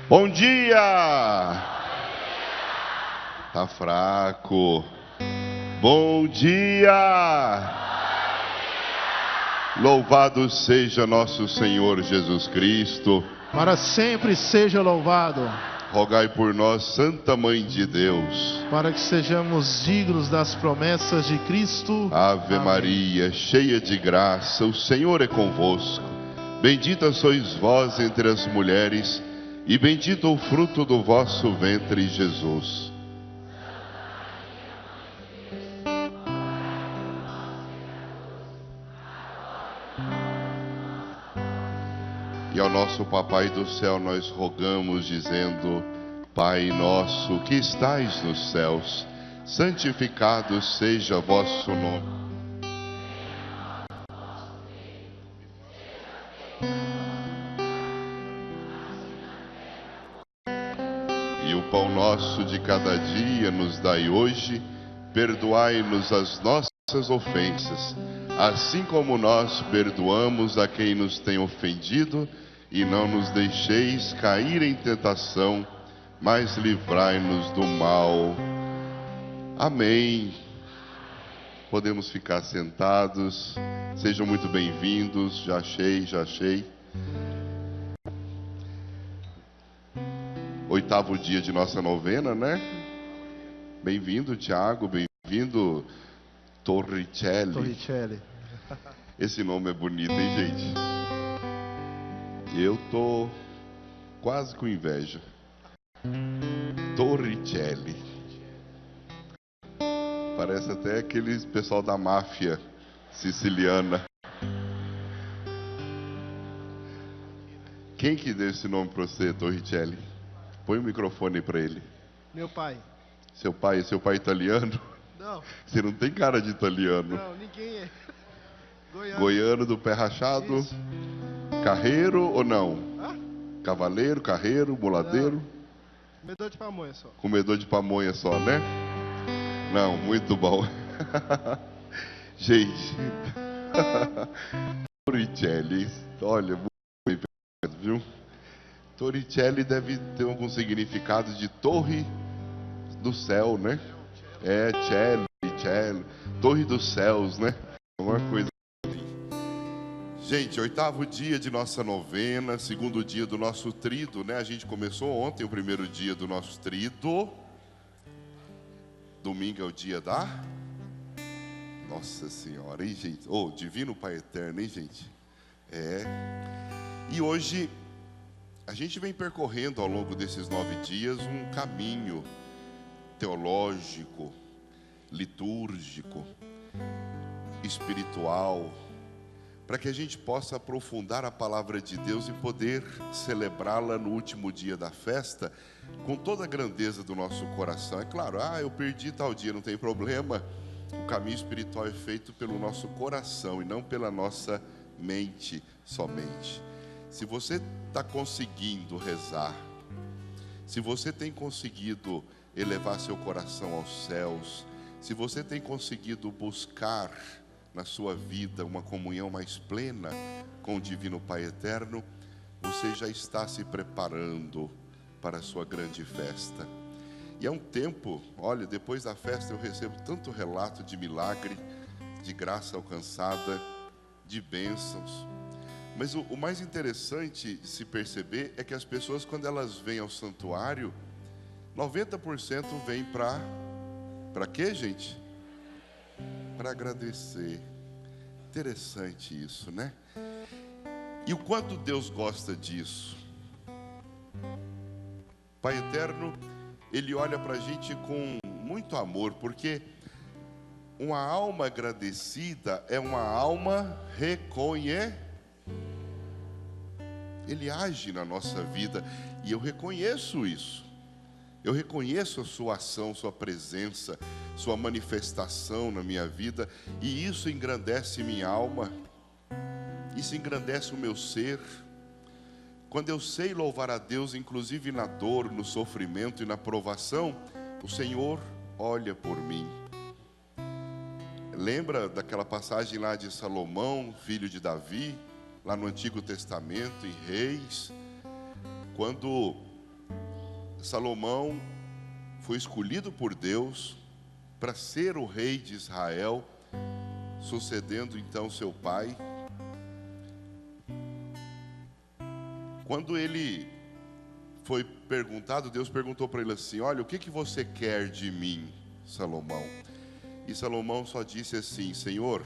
Bom dia! Tá fraco. Bom dia! Louvado seja nosso Senhor Jesus Cristo. Para sempre seja louvado. Rogai por nós, Santa Mãe de Deus, para que sejamos dignos das promessas de Cristo. Ave Amém. Maria, cheia de graça, o Senhor é convosco. Bendita sois vós entre as mulheres, e bendito o fruto do vosso ventre, Jesus. E ao nosso Papai do céu nós rogamos, dizendo: Pai nosso que estais nos céus, santificado seja vosso nome. E o pão nosso de cada dia nos dai hoje, perdoai-nos as nossas ofensas, assim como nós perdoamos a quem nos tem ofendido, e não nos deixeis cair em tentação, mas livrai-nos do mal. Amém. Podemos ficar sentados. Sejam muito bem-vindos. Já achei. 8º dia de nossa novena, né? Bem-vindo, Tiago. Bem-vindo, Torricelli. Esse nome é bonito, hein, gente? Eu tô quase com inveja. Torricelli. Parece até aquele pessoal da máfia siciliana. Quem que deu esse nome para você, Torricelli? Põe o microfone para ele. Meu pai. Seu pai italiano? Não. Você não tem cara de italiano. Não, ninguém é. Goiano do pé rachado. Isso. Carreiro ou não? Hã? Cavaleiro, carreiro, muladeiro? Não. Comedor de pamonha só. Comedor de pamonha só, né? Não, muito bom. Gente. Torricelli. Olha, muito bem, viu? Torricelli deve ter algum significado de torre do céu, né? É, cello, torre dos céus, né? Uma coisa assim. Gente, 8º dia de nossa novena, 2º dia do nosso trido, né? A gente começou ontem o 1º dia do nosso trido. Domingo é o dia da... Nossa Senhora, hein, gente? Oh, Divino Pai Eterno, hein, gente? É. E hoje... a gente vem percorrendo ao longo desses 9 dias um caminho teológico, litúrgico, espiritual, para que a gente possa aprofundar a palavra de Deus e poder celebrá-la no último dia da festa com toda a grandeza do nosso coração. É claro, eu perdi tal dia, não tem problema. O caminho espiritual é feito pelo nosso coração e não pela nossa mente somente. Se você está conseguindo rezar, se você tem conseguido elevar seu coração aos céus, se você tem conseguido buscar na sua vida uma comunhão mais plena com o Divino Pai Eterno, você já está se preparando para a sua grande festa. E é um tempo, olha, depois da festa eu recebo tanto relato de milagre, de graça alcançada, de bênçãos. Mas o mais interessante de se perceber é que as pessoas, quando elas vêm ao santuário, 90% vêm para quê, gente? Para agradecer. Interessante isso, né? E o quanto Deus gosta disso. Pai Eterno, Ele olha para a gente com muito amor, porque uma alma agradecida é uma alma reconhecida. Ele age na nossa vida e eu reconheço isso. Eu reconheço a sua ação, sua presença, sua manifestação na minha vida, e isso engrandece minha alma, isso engrandece o meu ser. Quando eu sei louvar a Deus, inclusive na dor, no sofrimento e na provação, o Senhor olha por mim. Lembra daquela passagem lá de Salomão, filho de Davi, lá no Antigo Testamento, em Reis, quando Salomão foi escolhido por Deus para ser o rei de Israel, sucedendo então seu pai. Quando ele foi perguntado, Deus perguntou para ele assim: olha, o que você quer de mim, Salomão? E Salomão só disse assim: Senhor,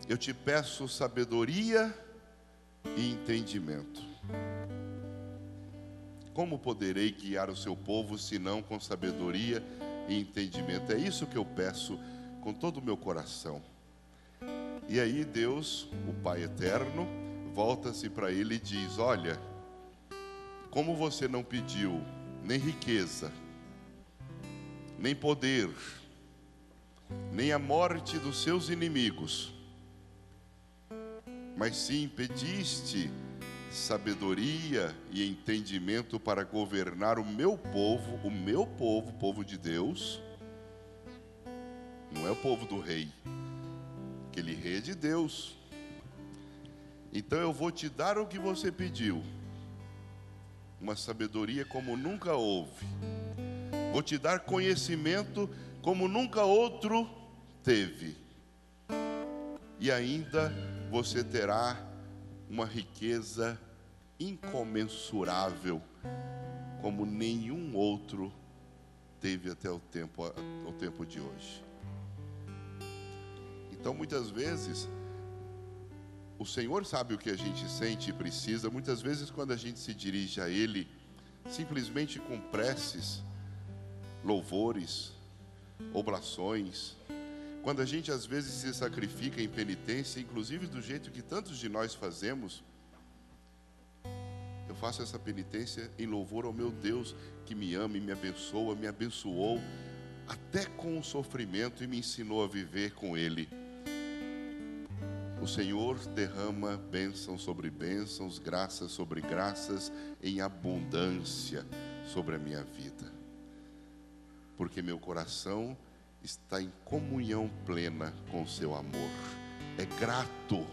eu te peço sabedoria e entendimento. Como poderei guiar o seu povo, senão com sabedoria e entendimento? É isso que eu peço com todo o meu coração. E aí Deus, o Pai eterno, volta-se para ele e diz: olha, como você não pediu nem riqueza, nem poder, nem a morte dos seus inimigos, mas sim pediste sabedoria e entendimento para governar o meu povo, povo de Deus. Não é o povo do rei, aquele rei é de Deus. Então eu vou te dar o que você pediu, uma sabedoria como nunca houve. Vou te dar conhecimento como nunca outro teve. E ainda você terá uma riqueza incomensurável, como nenhum outro teve até o tempo de hoje. Então, muitas vezes, o Senhor sabe o que a gente sente e precisa. Muitas vezes, quando a gente se dirige a Ele, simplesmente com preces, louvores, oblações, quando a gente às vezes se sacrifica em penitência, inclusive do jeito que tantos de nós fazemos, eu faço essa penitência em louvor ao meu Deus, que me ama e me abençoa, me abençoou até com o sofrimento e me ensinou a viver com Ele. O Senhor derrama bênçãos sobre bênçãos, graças sobre graças, em abundância sobre a minha vida, porque meu coração está em comunhão plena com o seu amor, é grato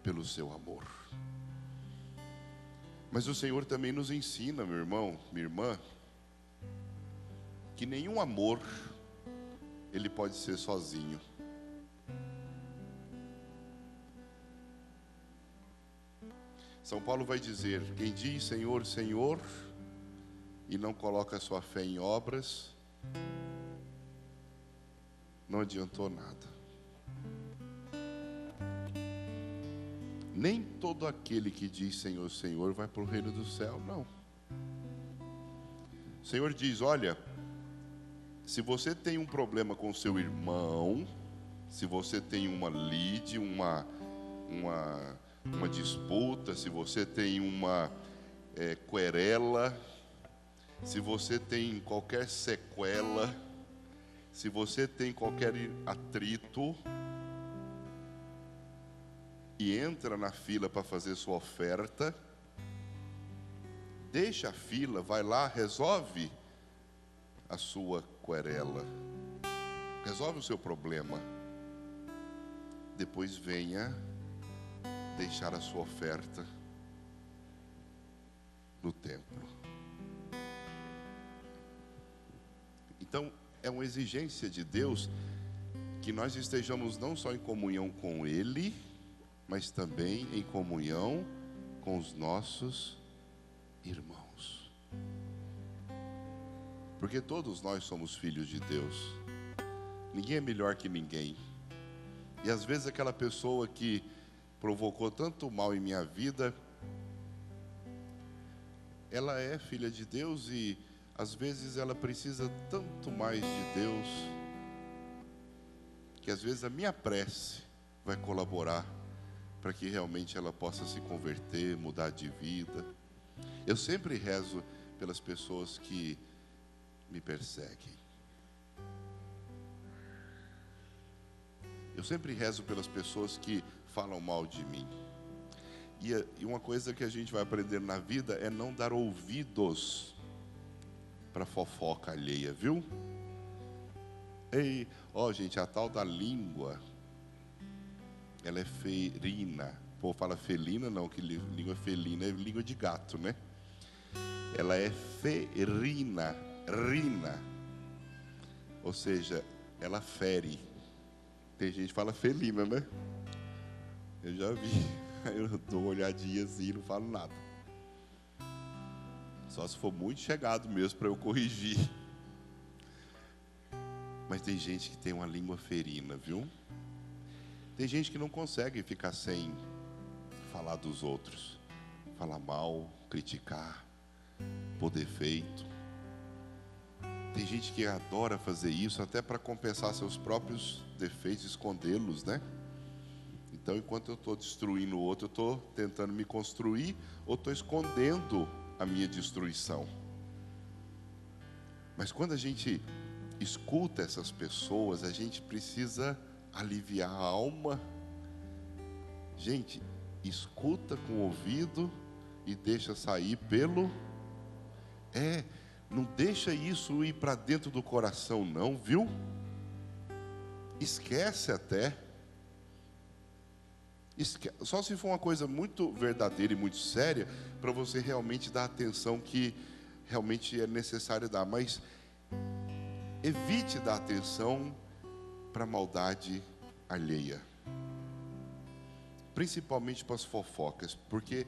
pelo seu amor. Mas o Senhor também nos ensina, meu irmão, minha irmã, que nenhum amor ele pode ser sozinho. São Paulo vai dizer: quem diz Senhor, Senhor, e não coloca a sua fé em obras, não adiantou nada. Nem todo aquele que diz Senhor, Senhor vai para o reino do céu, não. O Senhor diz: olha, se você tem um problema com seu irmão, se você tem uma lide, uma disputa, se você tem uma querela, se você tem qualquer sequela, se você tem qualquer atrito, e entra na fila para fazer sua oferta, deixa a fila, vai lá, resolve a sua querela, resolve o seu problema, depois venha deixar a sua oferta no templo. Então, é uma exigência de Deus que nós estejamos não só em comunhão com Ele, mas também em comunhão com os nossos irmãos. Porque todos nós somos filhos de Deus. Ninguém é melhor que ninguém. E às vezes aquela pessoa que provocou tanto mal em minha vida, ela é filha de Deus e às vezes ela precisa tanto mais de Deus, que às vezes a minha prece vai colaborar para que realmente ela possa se converter, mudar de vida. Eu sempre rezo pelas pessoas que me perseguem. Eu sempre rezo pelas pessoas que falam mal de mim. E uma coisa que a gente vai aprender na vida é não dar ouvidos para fofoca alheia, viu? Ei, gente, a tal da língua, ela é ferina. O povo fala felina, não, que língua felina é língua de gato, né? ela é ferina, rina, ou seja, ela fere. Tem gente que fala felina, né? Eu já vi, aí eu dou uma olhadinha assim e não falo nada. Só se for muito chegado mesmo para eu corrigir. Mas tem gente que tem uma língua ferina, viu? Tem gente que não consegue ficar sem falar dos outros. Falar mal, criticar, pôr defeito. Tem gente que adora fazer isso até para compensar seus próprios defeitos, escondê-los, né? Então, enquanto eu estou destruindo o outro, eu estou tentando me construir ou estou escondendo a minha destruição. Mas quando a gente escuta essas pessoas, a gente precisa aliviar a alma. Gente, escuta com o ouvido e deixa sair pelo... não deixa isso ir para dentro do coração não, viu? Esquece até. Só se for uma coisa muito verdadeira e muito séria, para você realmente dar a atenção que realmente é necessário dar. Mas evite dar atenção para a maldade alheia. Principalmente para as fofocas, porque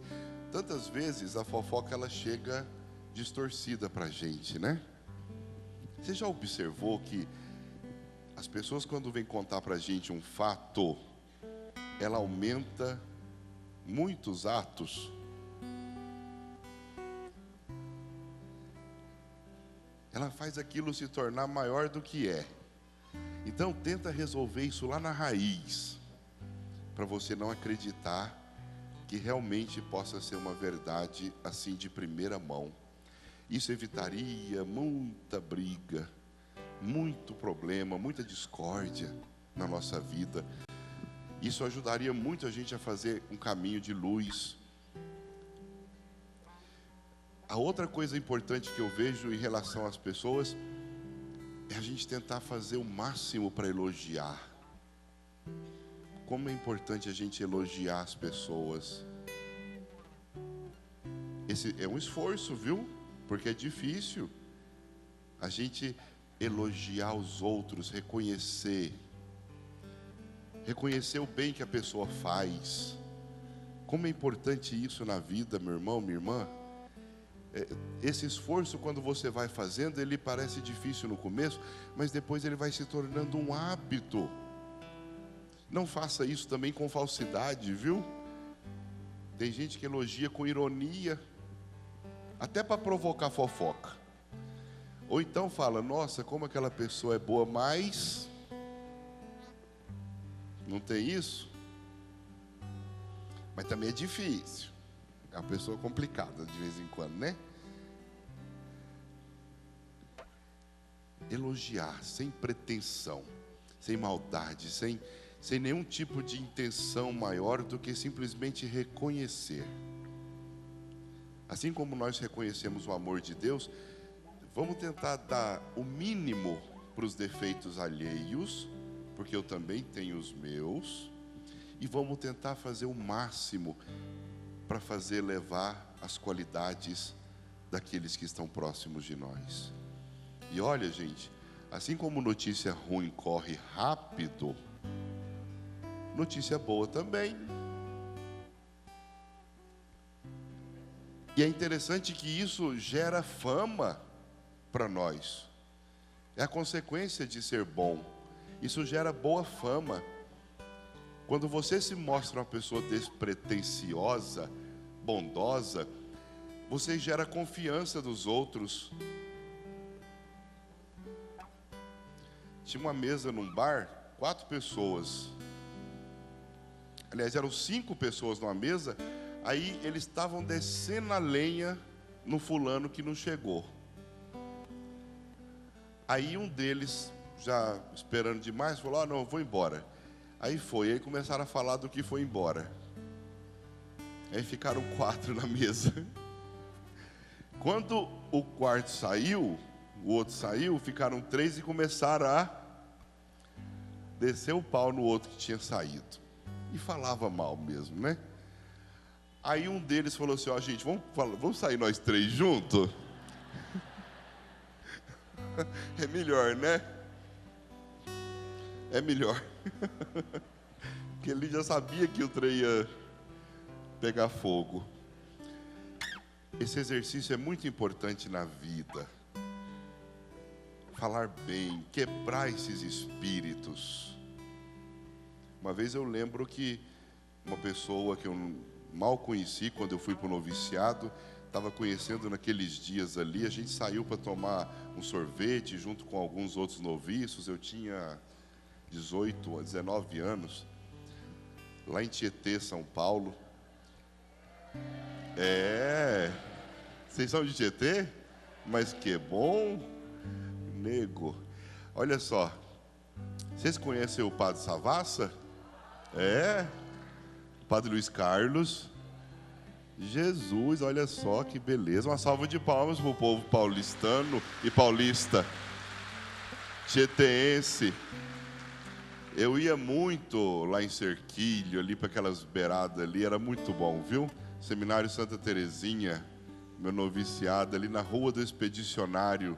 tantas vezes a fofoca ela chega distorcida para a gente, né? Você já observou que as pessoas quando vêm contar para a gente um fato, ela aumenta muitos atos? Ela faz aquilo se tornar maior do que é. Então tenta resolver isso lá na raiz, para você não acreditar que realmente possa ser uma verdade assim de primeira mão. Isso evitaria muita briga, muito problema, muita discórdia na nossa vida. Isso ajudaria muito a gente a fazer um caminho de luz. A outra coisa importante que eu vejo em relação às pessoas é a gente tentar fazer o máximo para elogiar. Como é importante a gente elogiar as pessoas. Esse é um esforço, viu? Porque é difícil a gente elogiar os outros, reconhecer o bem que a pessoa faz. Como é importante isso na vida, meu irmão, minha irmã. Esse esforço, quando você vai fazendo, ele parece difícil no começo, mas depois ele vai se tornando um hábito. Não faça isso também com falsidade, viu? Tem gente que elogia com ironia, até para provocar fofoca. Ou então fala, nossa, como aquela pessoa é boa, mas... Não tem isso? Mas também é difícil. É uma pessoa complicada de vez em quando, né? Elogiar sem pretensão, sem maldade, sem nenhum tipo de intenção maior do que simplesmente reconhecer. Assim como nós reconhecemos o amor de Deus, vamos tentar dar o mínimo para os defeitos alheios, porque eu também tenho os meus, e vamos tentar fazer o máximo para fazer levar as qualidades daqueles que estão próximos de nós. E olha, gente, assim como notícia ruim corre rápido, notícia boa também. E é interessante que isso gera fama para nós. É a consequência de ser bom. Isso gera boa fama. Quando você se mostra uma pessoa despretensiosa, bondosa, você gera confiança dos outros. Tinha uma mesa num bar, 4 pessoas. Aliás, eram 5 pessoas numa mesa. Aí eles estavam descendo a lenha no fulano que não chegou. Aí um deles, já esperando demais, falou, não, eu vou embora. Aí foi, aí começaram a falar do que foi embora. Aí ficaram 4 na mesa. Quando o quarto saiu, o outro saiu, ficaram 3 e começaram a descer o pau no outro que tinha saído. E falava mal mesmo, né? Aí um deles falou assim, ó, gente, vamos sair nós três juntos? É melhor, né? É melhor. Porque ele já sabia que o trem ia pegar fogo. Esse exercício é muito importante na vida. Falar bem, quebrar esses espíritos. Uma vez eu lembro que uma pessoa que eu mal conheci quando eu fui para o noviciado, estava conhecendo naqueles dias ali, a gente saiu para tomar um sorvete junto com alguns outros noviços. Eu tinha 18 ou 19 anos, lá em Tietê, São Paulo. Vocês são de Tietê? Mas que bom, nego. Olha só, vocês conhecem o Padre Savassa? O Padre Luiz Carlos. Jesus, olha só que beleza. Uma salva de palmas para o povo paulistano e paulista, tieteense. Eu ia muito lá em Cerquilho, ali para aquelas beiradas ali, era muito bom, viu? Seminário Santa Terezinha, meu noviciado, ali na Rua do Expedicionário,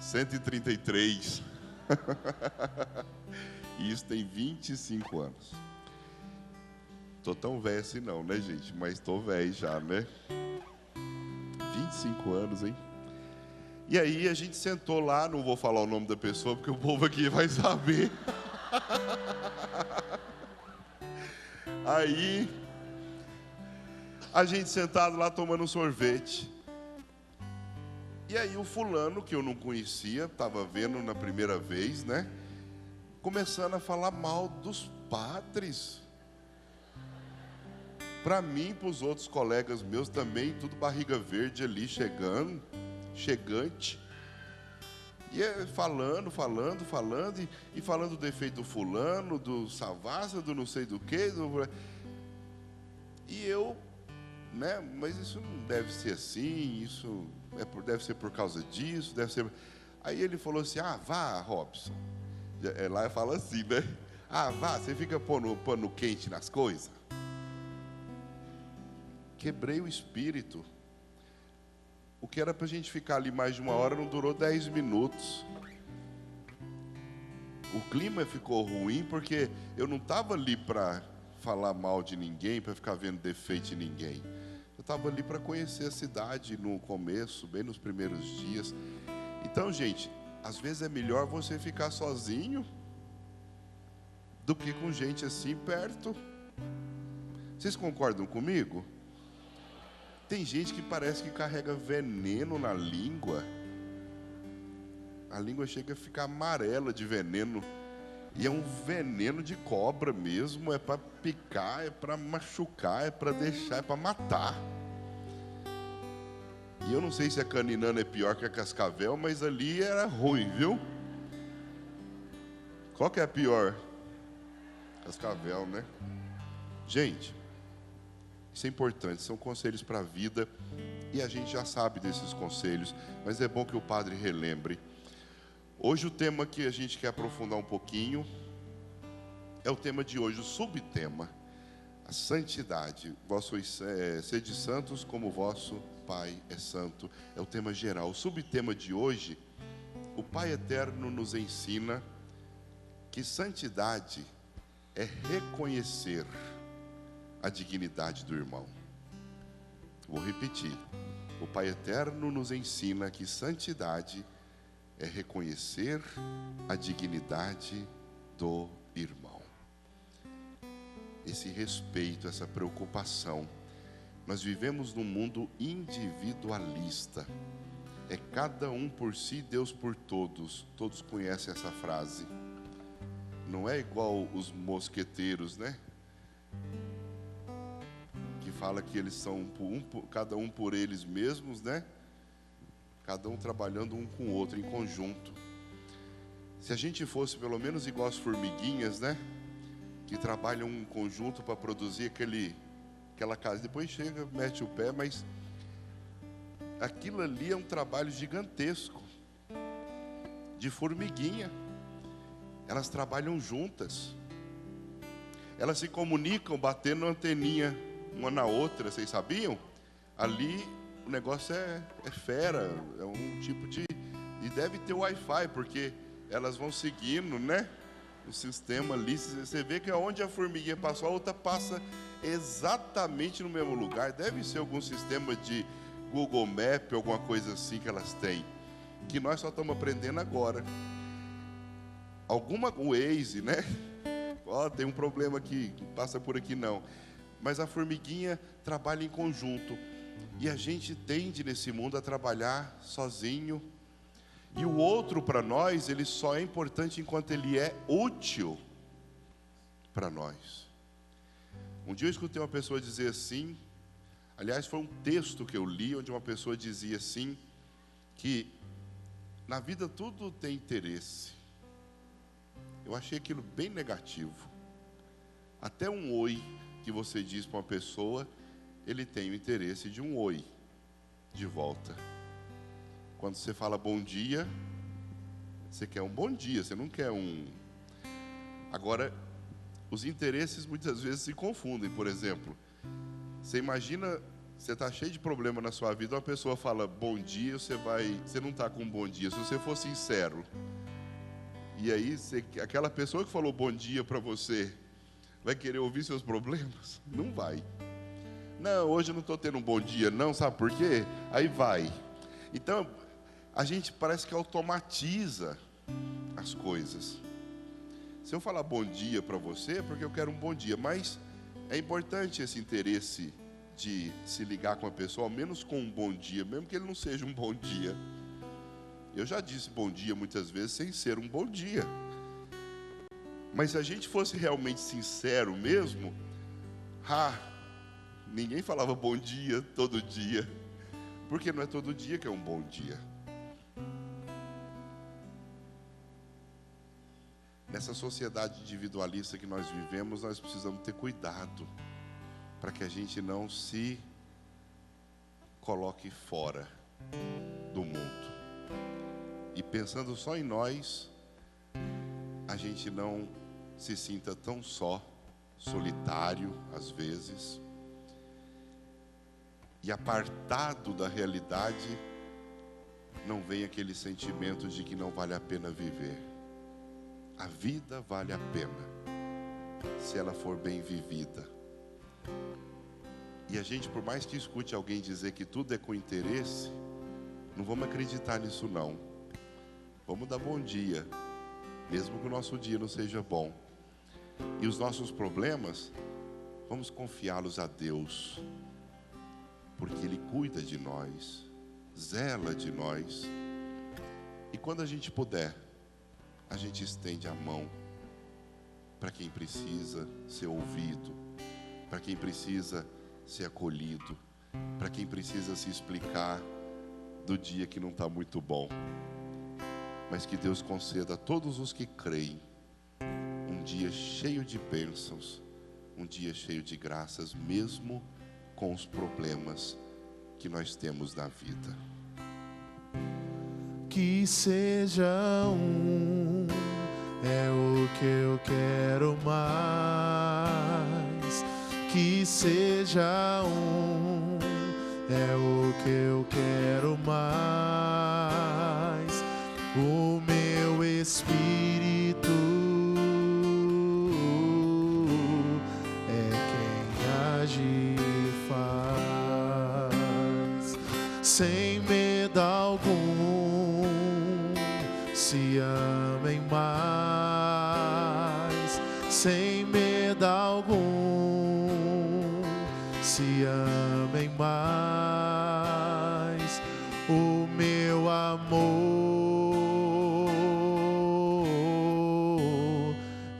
133. E isso tem 25 anos. Tô tão velho assim não, né, gente? Mas tô velho já, né? 25 anos, hein? E aí a gente sentou lá, não vou falar o nome da pessoa, porque o povo aqui vai saber. Aí, a gente sentado lá tomando um sorvete. E aí o fulano, que eu não conhecia, estava vendo na primeira vez, né? Começando a falar mal dos padres. Para mim, para os outros colegas meus também, tudo barriga verde ali, chegante. E falando, e falando do defeito do fulano, do Savassa, do não sei do que. E eu, né, mas isso não deve ser assim, isso deve ser por causa disso, deve ser... Aí ele falou assim, vá, Robson. Lá eu falo assim, né? Vá, você fica pondo pano quente nas coisas. Quebrei o espírito. O que era para a gente ficar ali mais de uma hora não durou 10 minutos. O clima ficou ruim porque eu não estava ali para falar mal de ninguém, para ficar vendo defeito em ninguém. Eu estava ali para conhecer a cidade no começo, bem nos primeiros dias. Então, gente, às vezes é melhor você ficar sozinho do que com gente assim perto. Vocês concordam comigo? Tem gente que parece que carrega veneno na língua. A língua chega a ficar amarela de veneno. E é um veneno de cobra mesmo. É para picar, é para machucar, é para deixar, é para matar. E eu não sei se a caninana é pior que a cascavel, mas ali era ruim, viu? Qual que é a pior? Cascavel, né? Gente, isso é importante, são conselhos para a vida. E a gente já sabe desses conselhos, mas é bom que o padre relembre. Hoje o tema que a gente quer aprofundar um pouquinho é o tema de hoje, o subtema, a santidade. Vós sois sede santos como vosso Pai é santo. É o tema geral. O subtema de hoje, o Pai Eterno nos ensina que santidade é reconhecer a dignidade do irmão. Vou repetir. O Pai Eterno nos ensina que santidade é reconhecer a dignidade do irmão. Esse respeito, essa preocupação. Nós vivemos num mundo individualista. É cada um por si, Deus por todos. Todos conhecem essa frase. Não é igual os mosqueteiros, né? Que fala que eles são cada um por eles mesmos, né? Cada um trabalhando um com o outro, em conjunto. Se a gente fosse pelo menos igual as formiguinhas, né? Que trabalham em conjunto para produzir aquela casa. Depois chega, mete o pé, mas aquilo ali é um trabalho gigantesco. De formiguinha. Elas trabalham juntas. Elas se comunicam batendo anteninha uma na outra, vocês sabiam? Ali o negócio é fera, é um tipo de... E deve ter Wi-Fi, porque elas vão seguindo, né? O sistema ali, você vê que onde a formiguinha passou, a outra passa exatamente no mesmo lugar. Deve ser algum sistema de Google Maps, alguma coisa assim que elas têm, que nós só estamos aprendendo agora. O Waze, né? Ó, tem um problema aqui, passa por aqui não. Mas a formiguinha trabalha em conjunto. E a gente tende nesse mundo a trabalhar sozinho. E o outro, para nós, ele só é importante enquanto ele é útil para nós. Um dia eu escutei uma pessoa dizer assim, aliás, foi um texto que eu li, onde uma pessoa dizia assim, que na vida tudo tem interesse. Eu achei aquilo bem negativo. Até um oi que você diz para uma pessoa, ele tem o interesse de um oi de volta. Quando você fala bom dia, você quer um bom dia, você não quer um... Agora, os interesses muitas vezes se confundem. Por exemplo, você imagina, você está cheio de problema na sua vida, uma pessoa fala bom dia, você não está com um bom dia. Se você for sincero, e aí aquela pessoa que falou bom dia para você, vai querer ouvir seus problemas? Não vai. Não, hoje eu não estou tendo um bom dia, não, sabe por quê? Aí vai. Então, a gente parece que automatiza as coisas. Se eu falar bom dia para você, é porque eu quero um bom dia. Mas é importante esse interesse de se ligar com a pessoa, ao menos com um bom dia, mesmo que ele não seja um bom dia. Eu já disse bom dia muitas vezes sem ser um bom dia. Mas se a gente fosse realmente sincero mesmo, ninguém falava bom dia todo dia. Porque não é todo dia que é um bom dia. Nessa sociedade individualista que nós vivemos, nós precisamos ter cuidado para que a gente não se coloque fora do mundo. E pensando só em nós, a gente não se sinta tão só, solitário às vezes, e apartado da realidade, não vem aquele sentimento de que não vale a pena viver. A vida vale a pena, se ela for bem vivida. E a gente, por mais que escute alguém dizer que tudo é com interesse, não vamos acreditar nisso não. Vamos dar bom dia, mesmo que o nosso dia não seja bom. E os nossos problemas, vamos confiá-los a Deus, porque Ele cuida de nós, zela de nós. E quando a gente puder, a gente estende a mão para quem precisa ser ouvido, para quem precisa ser acolhido, para quem precisa se explicar do dia que não está muito bom. Mas que Deus conceda a todos os que creem um dia cheio de bênçãos, um dia cheio de graças, mesmo com os problemas que nós temos na vida. Que seja é o que eu quero mais. Que seja é o que eu quero mais. O meu espírito é quem age e faz, sem medo algum, se amem mais, sem medo algum, se amem mais. O meu amor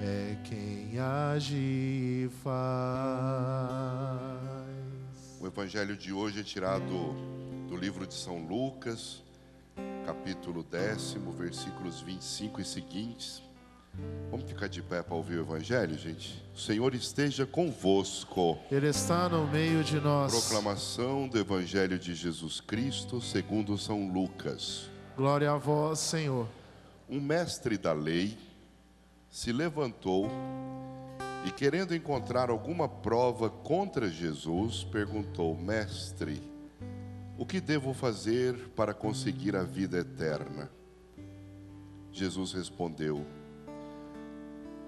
é quem age e faz. O evangelho de hoje é tirado do livro de São Lucas, capítulo 10, versículos 25 e seguintes. Vamos ficar de pé para ouvir o evangelho, gente? O Senhor esteja convosco. Ele está no meio de nós. Proclamação do evangelho de Jesus Cristo segundo São Lucas. Glória a vós, Senhor. Um mestre da lei se levantou E querendo encontrar alguma prova contra Jesus, perguntou: Mestre, o que devo fazer para conseguir a vida eterna? Jesus respondeu: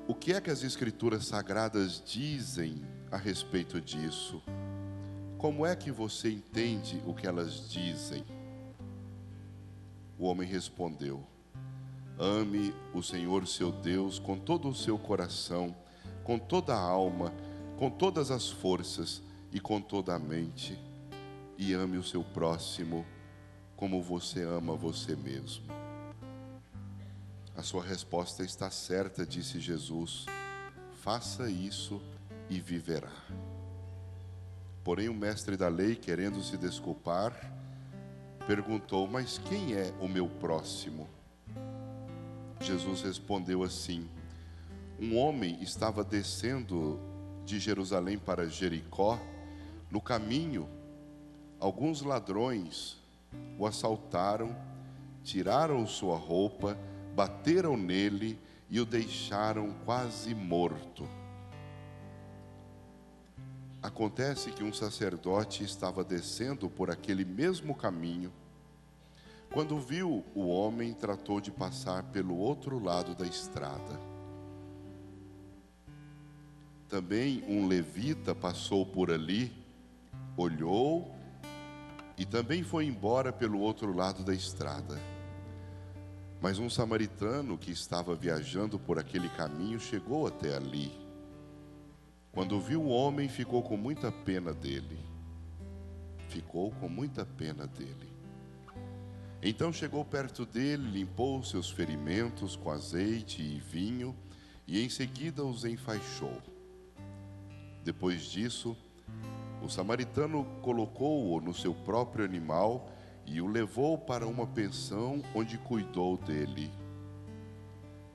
o que é que as Escrituras Sagradas dizem a respeito disso? Como é que você entende o que elas dizem? O homem respondeu: ame o Senhor seu Deus com todo o seu coração, com toda a alma, com todas as forças e com toda a mente, e ame o seu próximo como você ama você mesmo. A sua resposta está certa, disse Jesus. Faça isso e viverá. Porém, o mestre da lei, querendo se desculpar, perguntou: mas quem é o meu próximo? Jesus respondeu assim: um homem estava descendo de Jerusalém para Jericó. No caminho, alguns ladrões o assaltaram, tiraram sua roupa, bateram nele e o deixaram quase morto. Acontece que um sacerdote estava descendo por aquele mesmo caminho. Quando viu o homem, tratou de passar pelo outro lado da estrada. Também um levita passou por ali, olhou e também foi embora pelo outro lado da estrada. Mas um samaritano que estava viajando por aquele caminho chegou até ali. Quando viu o homem, ficou com muita pena dele. Então chegou perto dele, limpou seus ferimentos com azeite e vinho e em seguida os enfaixou. Depois disso, o samaritano colocou-o no seu próprio animal e o levou para uma pensão onde cuidou dele.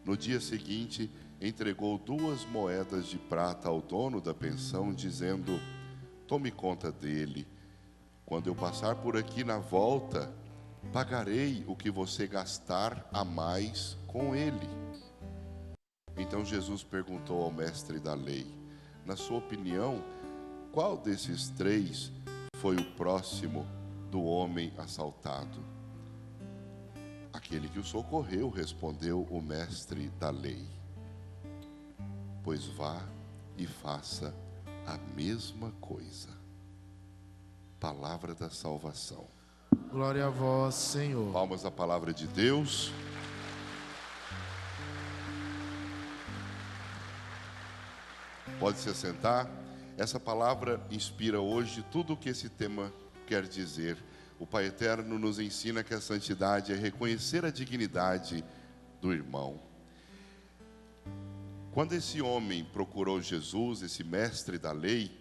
No dia seguinte, entregou 2 moedas de prata ao dono da pensão, dizendo: tome conta dele. Quando eu passar por aqui na volta, pagarei o que você gastar a mais com ele. Então Jesus perguntou ao mestre da lei: na sua opinião, qual desses 3 foi o próximo do homem assaltado? Aquele que o socorreu, respondeu o mestre da lei. Pois vá e faça a mesma coisa. Palavra da salvação. Glória a vós, Senhor. Palmas à palavra de Deus. Pode se assentar. Essa palavra inspira hoje tudo o que esse tema quer dizer. O Pai Eterno nos ensina que a santidade é reconhecer a dignidade do irmão. Quando esse homem procurou Jesus, esse mestre da lei,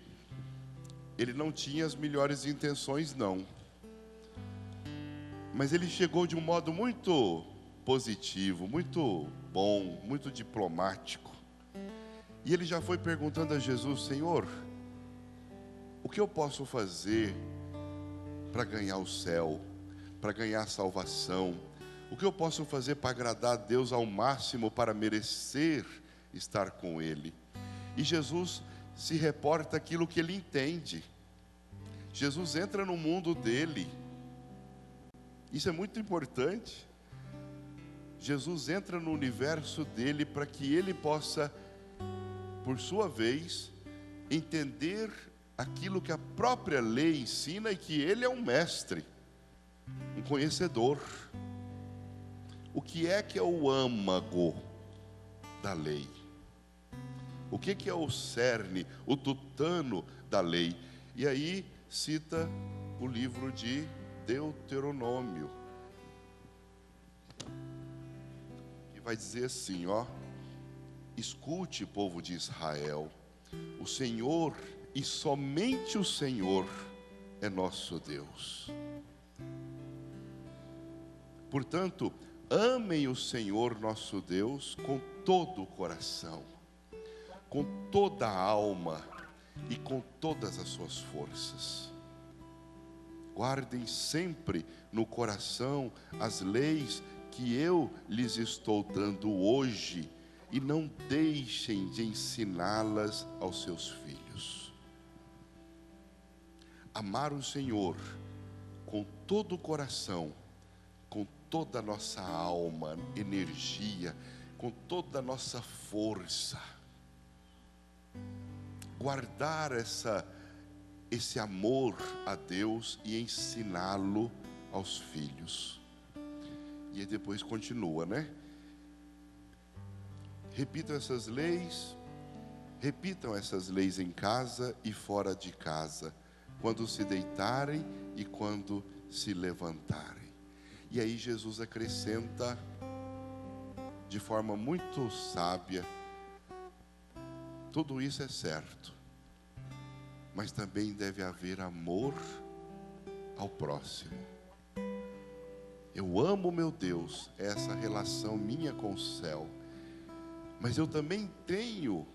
ele não tinha as melhores intenções, não. Mas ele chegou de um modo muito positivo, muito bom, muito diplomático. E ele já foi perguntando a Jesus: Senhor, o que eu posso fazer para ganhar o céu, para ganhar a salvação? O que eu posso fazer para agradar a Deus ao máximo, para merecer estar com Ele? E Jesus se reporta aquilo que ele entende. Jesus entra no mundo dele. Isso é muito importante. Jesus entra no universo dele para que ele possa, por sua vez, entender aquilo que a própria lei ensina e que ele é um mestre, um conhecedor. O que é o âmago da lei? O que é o cerne, o tutano da lei? E aí cita o livro de Deuteronômio, que vai dizer assim, ó: escute, povo de Israel, o Senhor e somente o Senhor é nosso Deus. Portanto, amem o Senhor nosso Deus com todo o coração, com toda a alma e com todas as suas forças. Guardem sempre no coração as leis que eu lhes estou dando hoje, e não deixem de ensiná-las aos seus filhos. Amar o Senhor com todo o coração, com toda a nossa alma, energia, com toda a nossa força. Guardar esse amor a Deus e ensiná-lo aos filhos. E aí depois continua, né? Repitam essas leis em casa e fora de casa, quando se deitarem e quando se levantarem. E aí Jesus acrescenta de forma muito sábia: tudo isso é certo, mas também deve haver amor ao próximo. Eu amo meu Deus, essa relação minha com o céu, mas eu também tenho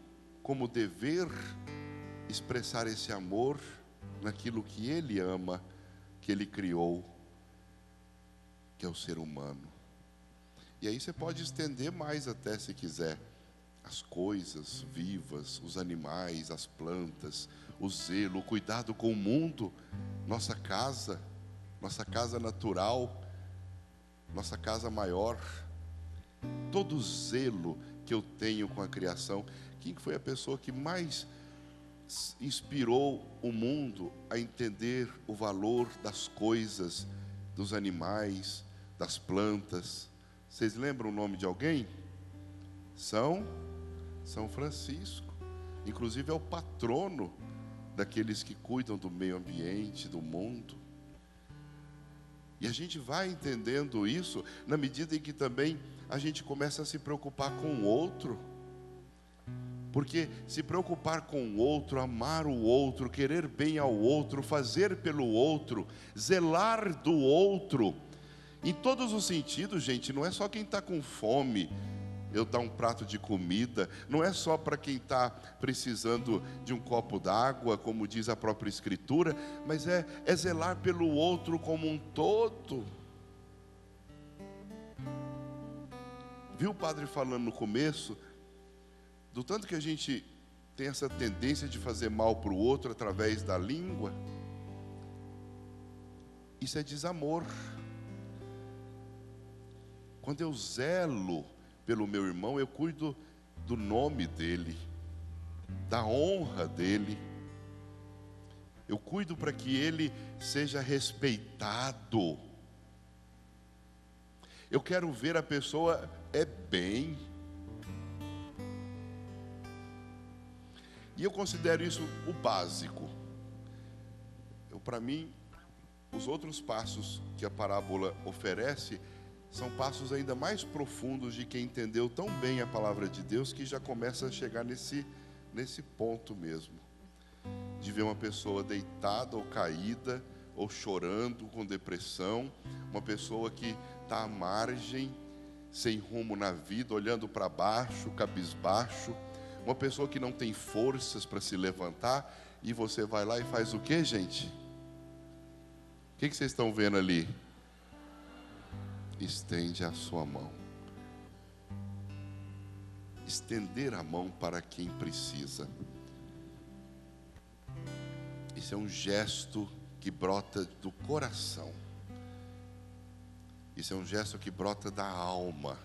como dever expressar esse amor naquilo que Ele ama, que Ele criou, que é o ser humano. E aí você pode estender mais até, se quiser, as coisas vivas, os animais, as plantas, o zelo, o cuidado com o mundo, nossa casa natural, nossa casa maior, todo o zelo que eu tenho com a criação. Quem foi a pessoa que mais inspirou o mundo a entender o valor das coisas, dos animais, das plantas? Vocês lembram o nome de alguém? São Francisco. Inclusive é o patrono daqueles que cuidam do meio ambiente, do mundo. E a gente vai entendendo isso na medida em que também a gente começa a se preocupar com o outro. Porque se preocupar com o outro, amar o outro, querer bem ao outro, fazer pelo outro, zelar do outro, em todos os sentidos, gente, não é só quem está com fome eu dar um prato de comida, não é só para quem está precisando de um copo d'água, como diz a própria Escritura, mas é zelar pelo outro como um todo. Viu o padre falando no começo, do tanto que a gente tem essa tendência de fazer mal para o outro através da língua? Isso é desamor. Quando eu zelo pelo meu irmão, eu cuido do nome dele, da honra dele, eu cuido para que ele seja respeitado. Eu quero ver a pessoa bem. E eu considero isso o básico. Para mim, os outros passos que a parábola oferece são passos ainda mais profundos de quem entendeu tão bem a palavra de Deus, que já começa a chegar nesse ponto mesmo, de ver uma pessoa deitada ou caída, ou chorando com depressão, uma pessoa que está à margem, sem rumo na vida, olhando para baixo, cabisbaixo, uma pessoa que não tem forças para se levantar, e você vai lá e faz o que, gente? O que vocês estão vendo ali? Estende a sua mão. Estender a mão para quem precisa. Isso é um gesto que brota do coração. Isso é um gesto que brota da alma.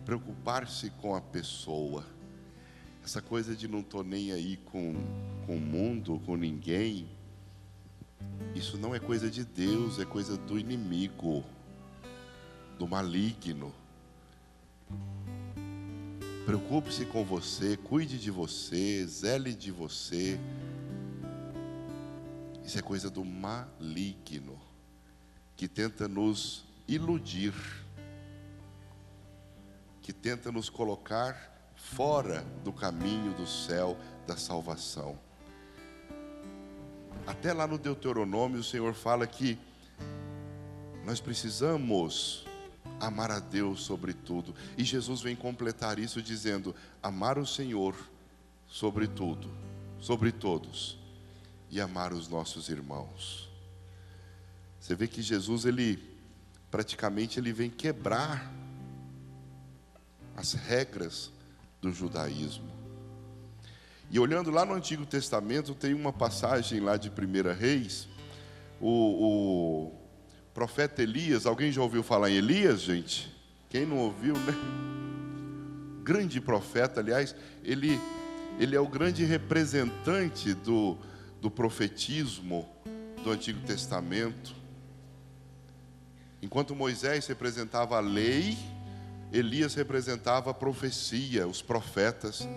Preocupar-se com a pessoa. Essa coisa de não estou nem aí com o mundo, com ninguém. Isso não é coisa de Deus, é coisa do inimigo, do maligno. Preocupe-se com você, cuide de você, zele de você. Isso é coisa do maligno, que tenta nos iludir, que tenta nos colocar fora do caminho do céu, da salvação. Até lá no Deuteronômio o Senhor fala que nós precisamos amar a Deus sobre tudo. E Jesus vem completar isso dizendo: amar o Senhor sobre tudo, sobre todos, e amar os nossos irmãos. Você vê que Jesus, ele praticamente vem quebrar as regras do judaísmo. E olhando lá no Antigo Testamento, tem uma passagem lá de 1 Reis, o profeta Elias. Alguém já ouviu falar em Elias, gente? Quem não ouviu, né? Grande profeta, aliás, ele é o grande representante do profetismo do Antigo Testamento. Enquanto Moisés representava a lei, Elias representava a profecia, os profetas.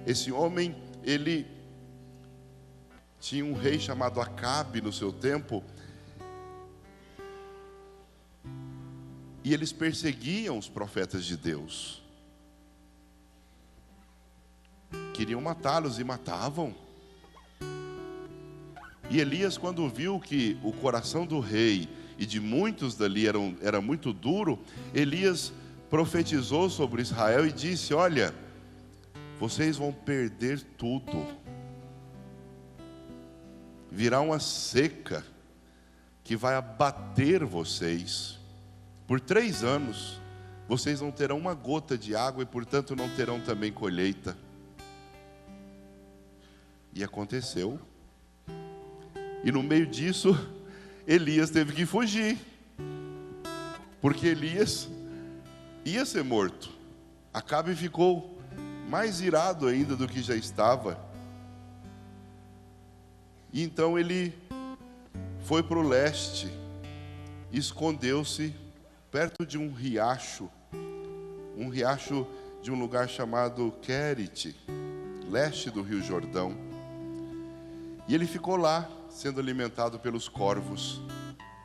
Esse homem, ele tinha um rei chamado Acabe no seu tempo, e eles perseguiam os profetas de Deus. Queriam matá-los e matavam. E Elias, quando viu que o coração do rei e de muitos dali era muito duro, Elias profetizou sobre Israel e disse: olha, vocês vão perder tudo. Virá uma seca que vai abater vocês. Por 3 anos, vocês não terão uma gota de água e, portanto, não terão também colheita. E aconteceu. E no meio disso, Elias teve que fugir, porque Elias ia ser morto. Acabe ficou mais irado ainda do que já estava. E então ele foi para o leste, escondeu-se perto de um riacho de um lugar chamado Querite, leste do Rio Jordão. E ele ficou lá, sendo alimentado pelos corvos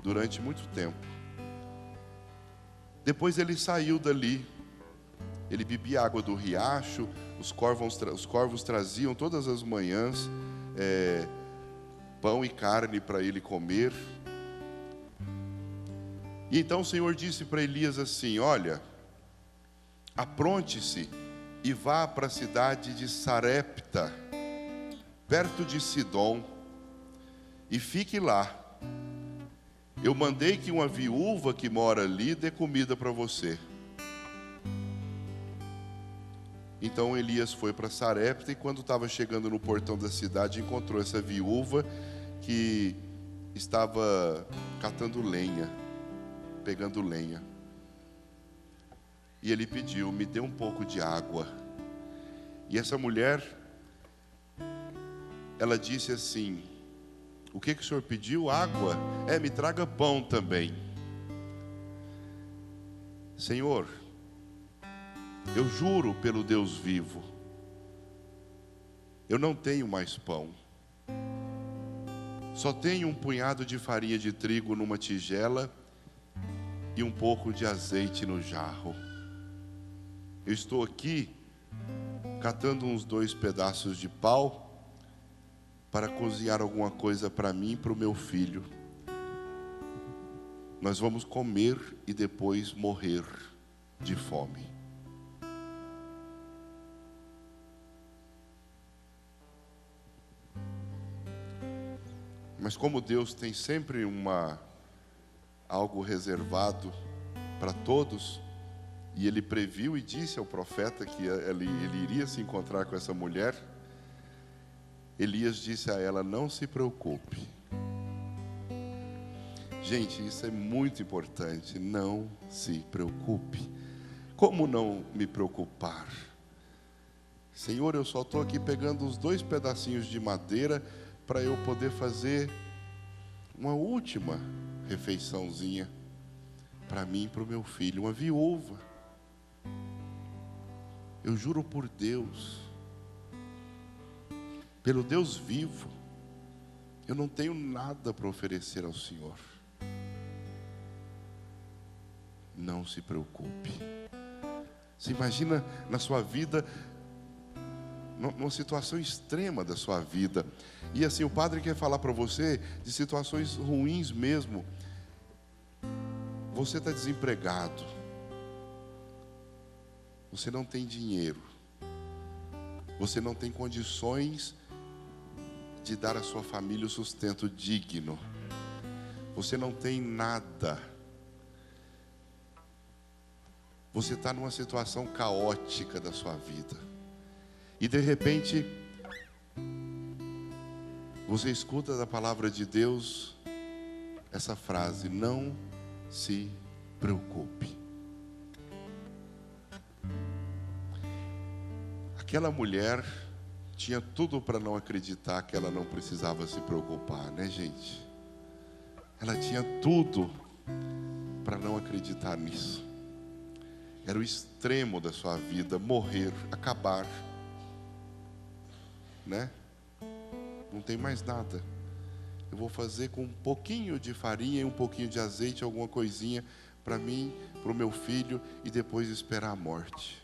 durante muito tempo. Depois ele saiu dali. Ele bebia água do riacho. Os corvos traziam todas as manhãs pão e carne para ele comer. E então o Senhor disse para Elias assim: olha, apronte-se e vá para a cidade de Sarepta, perto de Sidom, e fique lá. Eu mandei que uma viúva que mora ali dê comida para você. Então Elias foi para Sarepta, e quando estava chegando no portão da cidade, encontrou essa viúva que estava catando lenha, pegando lenha. E ele pediu: me dê um pouco de água. E essa mulher, ela disse assim: o que o senhor pediu? Água? Me traga pão também. Senhor, eu juro pelo Deus vivo, eu não tenho mais pão. Só tenho um punhado de farinha de trigo numa tigela e um pouco de azeite no jarro. Eu estou aqui catando uns 2 pedaços de pau para cozinhar alguma coisa para mim e para o meu filho. Nós vamos comer e depois morrer de fome. Mas como Deus tem sempre algo reservado para todos, e Ele previu e disse ao profeta que ele iria se encontrar com essa mulher, Elias disse a ela: não se preocupe. Gente, isso é muito importante. Não se preocupe. Como não me preocupar? Senhor, eu só estou aqui pegando uns 2 pedacinhos de madeira para eu poder fazer uma última refeiçãozinha para mim e para o meu filho, uma viúva. Eu juro por Deus, pelo Deus vivo, eu não tenho nada para oferecer ao Senhor. Não se preocupe. Você imagina na sua vida, numa situação extrema da sua vida, e assim o padre quer falar para você de situações ruins mesmo. Você está desempregado, você não tem dinheiro, você não tem condições de dar à sua família o sustento digno, você não tem nada, Você está numa situação caótica da sua vida. E de repente, você escuta da palavra de Deus essa frase: não se preocupe. Aquela mulher tinha tudo para não acreditar que ela não precisava se preocupar, né, gente? Ela tinha tudo para não acreditar nisso. Era o extremo da sua vida, morrer, acabar, né? Não tem mais nada. Eu vou fazer com um pouquinho de farinha e um pouquinho de azeite, alguma coisinha para mim, para o meu filho, e depois esperar a morte.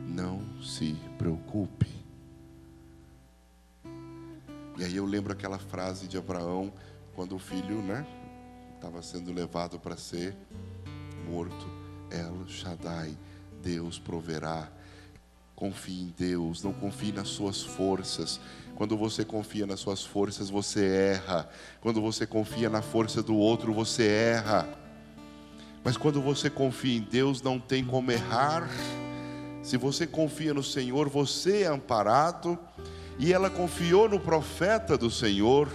Não se preocupe. E aí eu lembro aquela frase de Abraão, quando o filho, né, estava sendo levado para ser morto: El Shaddai, Deus proverá. Confie em Deus, não confie nas suas forças. Quando você confia nas suas forças, você erra. Quando você confia na força do outro, você erra. Mas quando você confia em Deus, não tem como errar. Se você confia no Senhor, você é amparado. E ela confiou no profeta do Senhor.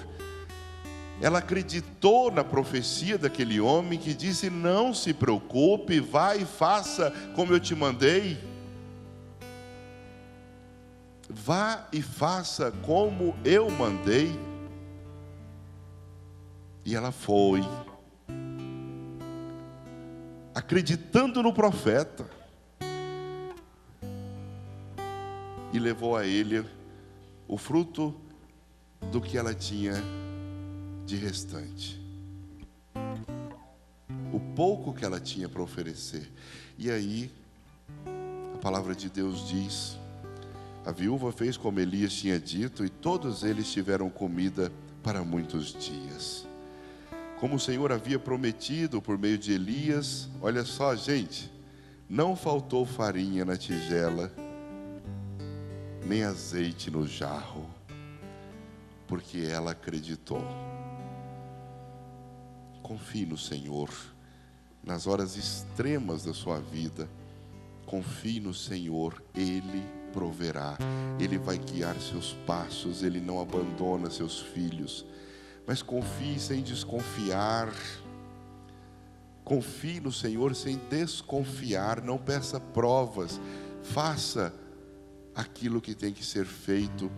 Ela acreditou na profecia daquele homem que disse: não se preocupe, vai e faça como eu te mandei. Vá e faça como eu mandei. E ela foi, acreditando no profeta, e levou a ele o fruto do que ela tinha de restante, o pouco que ela tinha para oferecer. E aí a palavra de Deus diz: a viúva fez como Elias tinha dito, e todos eles tiveram comida para muitos dias. Como o Senhor havia prometido por meio de Elias, olha só, gente, não faltou farinha na tigela, nem azeite no jarro, porque ela acreditou. Confie no Senhor, nas horas extremas da sua vida. Confie no Senhor, Ele proverá, Ele vai guiar seus passos, Ele não abandona seus filhos. Mas confie sem desconfiar. Confie no Senhor sem desconfiar. Não peça provas. Faça aquilo que tem que ser feito.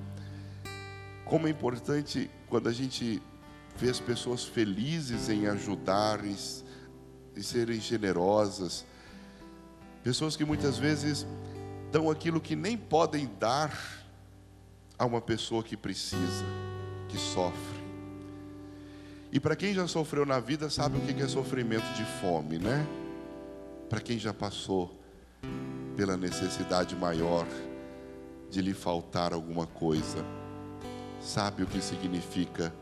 Como é importante quando a gente vê as pessoas felizes em ajudar, em serem generosas. Pessoas que muitas vezes dão aquilo que nem podem dar a uma pessoa que precisa, que sofre. E para quem já sofreu na vida, sabe o que é sofrimento de fome, né? Para quem já passou pela necessidade maior de lhe faltar alguma coisa, sabe o que significa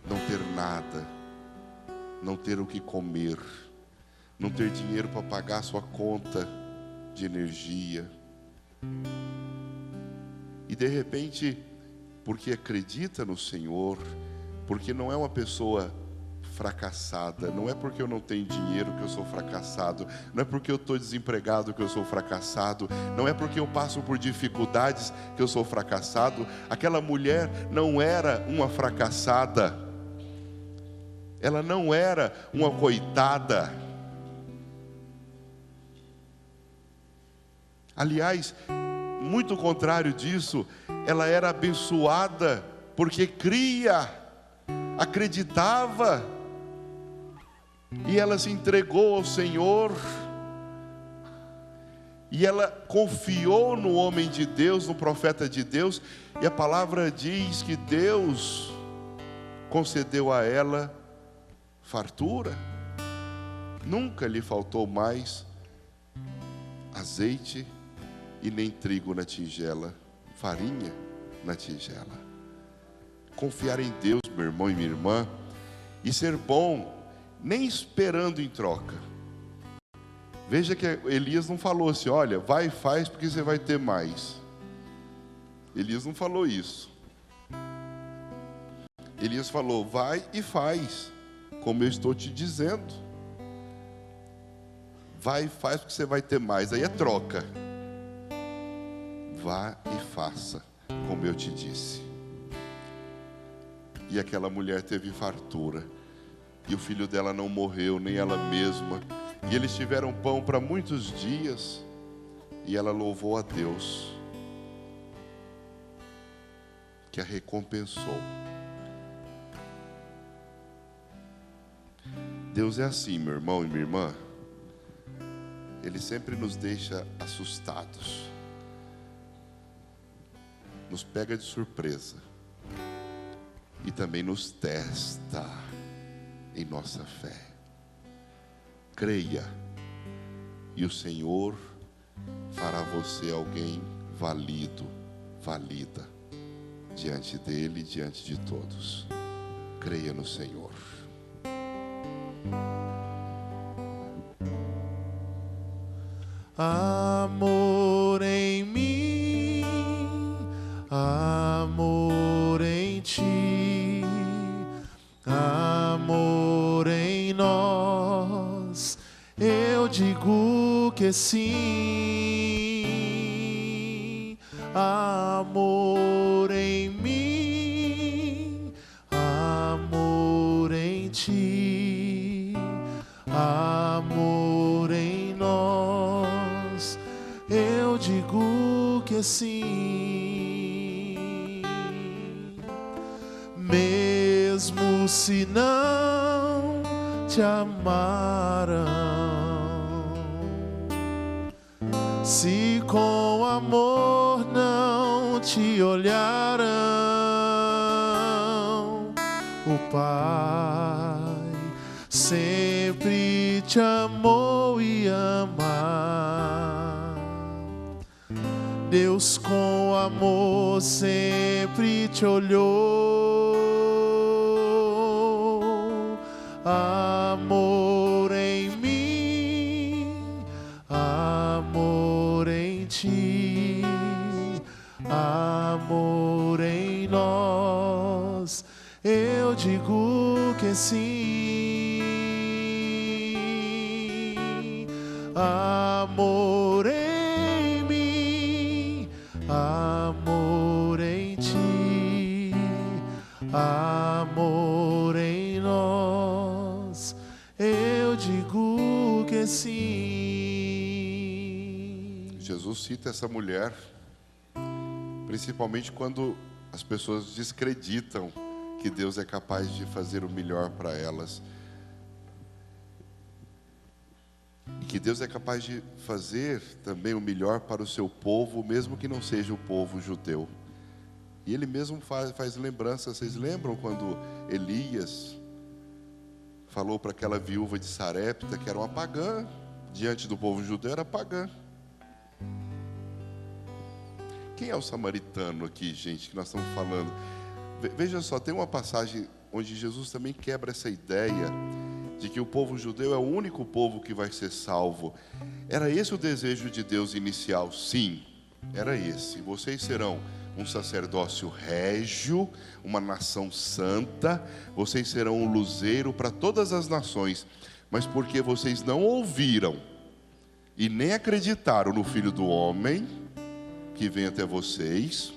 não ter nada, não ter o que comer, não ter dinheiro para pagar a sua conta de energia. E de repente, porque acredita no Senhor, porque não é uma pessoa fracassada, não é porque eu não tenho dinheiro que eu sou fracassado, não é porque eu estou desempregado que eu sou fracassado, não é porque eu passo por dificuldades que eu sou fracassado. Aquela mulher não era uma fracassada, ela não era uma coitada. Aliás, muito ao contrário disso, ela era abençoada, porque cria, acreditava, e ela se entregou ao Senhor, e ela confiou no homem de Deus, no profeta de Deus, e a palavra diz que Deus concedeu a ela fartura, nunca lhe faltou mais azeite e nem trigo na tigela, farinha na tigela. Confiar em Deus, meu irmão e minha irmã, e ser bom, nem esperando em troca. Veja que Elias não falou assim: olha, vai e faz porque você vai ter mais. Elias não falou isso. Elias falou: vai e faz, como eu estou te dizendo. Vai e faz porque você vai ter mais. Aí é troca. Vá e faça, como eu te disse. E aquela mulher teve fartura. E o filho dela não morreu, nem ela mesma. E eles tiveram pão para muitos dias. E ela louvou a Deus, que a recompensou. Deus é assim, meu irmão e minha irmã. Ele sempre nos deixa assustados. Nos pega de surpresa. E também nos testa em nossa fé. Creia. E o Senhor fará você alguém valido, valida, diante dele e diante de todos. Creia no Senhor. Amor em mim, amor em ti, amor em nós, eu digo que sim. Amor em mim, amor em ti, amor em nós, eu digo que sim. Mesmo se não te amaram, se com amor não te olharam, o Pai sempre te amou e ama. Deus com amor sempre te olhou. Amor em mim, amor em ti, amor em nós, eu digo que sim. Amor em mim, amor em ti, amor em nós, eu digo que sim. Jesus cita essa mulher, principalmente quando as pessoas desacreditam que Deus é capaz de fazer o melhor para elas. E que Deus é capaz de fazer também o melhor para o seu povo, mesmo que não seja o povo judeu. E ele mesmo faz lembrança. Vocês lembram quando Elias falou para aquela viúva de Sarepta, que era uma pagã, diante do povo judeu era pagã. Quem é o samaritano aqui, gente, que nós estamos falando? Veja só, tem uma passagem onde Jesus também quebra essa ideia de que o povo judeu é o único povo que vai ser salvo. Era esse o desejo de Deus inicial? Sim, era esse. Vocês serão um sacerdócio régio, uma nação santa, vocês serão um luzeiro para todas as nações. Mas porque vocês não ouviram e nem acreditaram no Filho do Homem, que vem até vocês,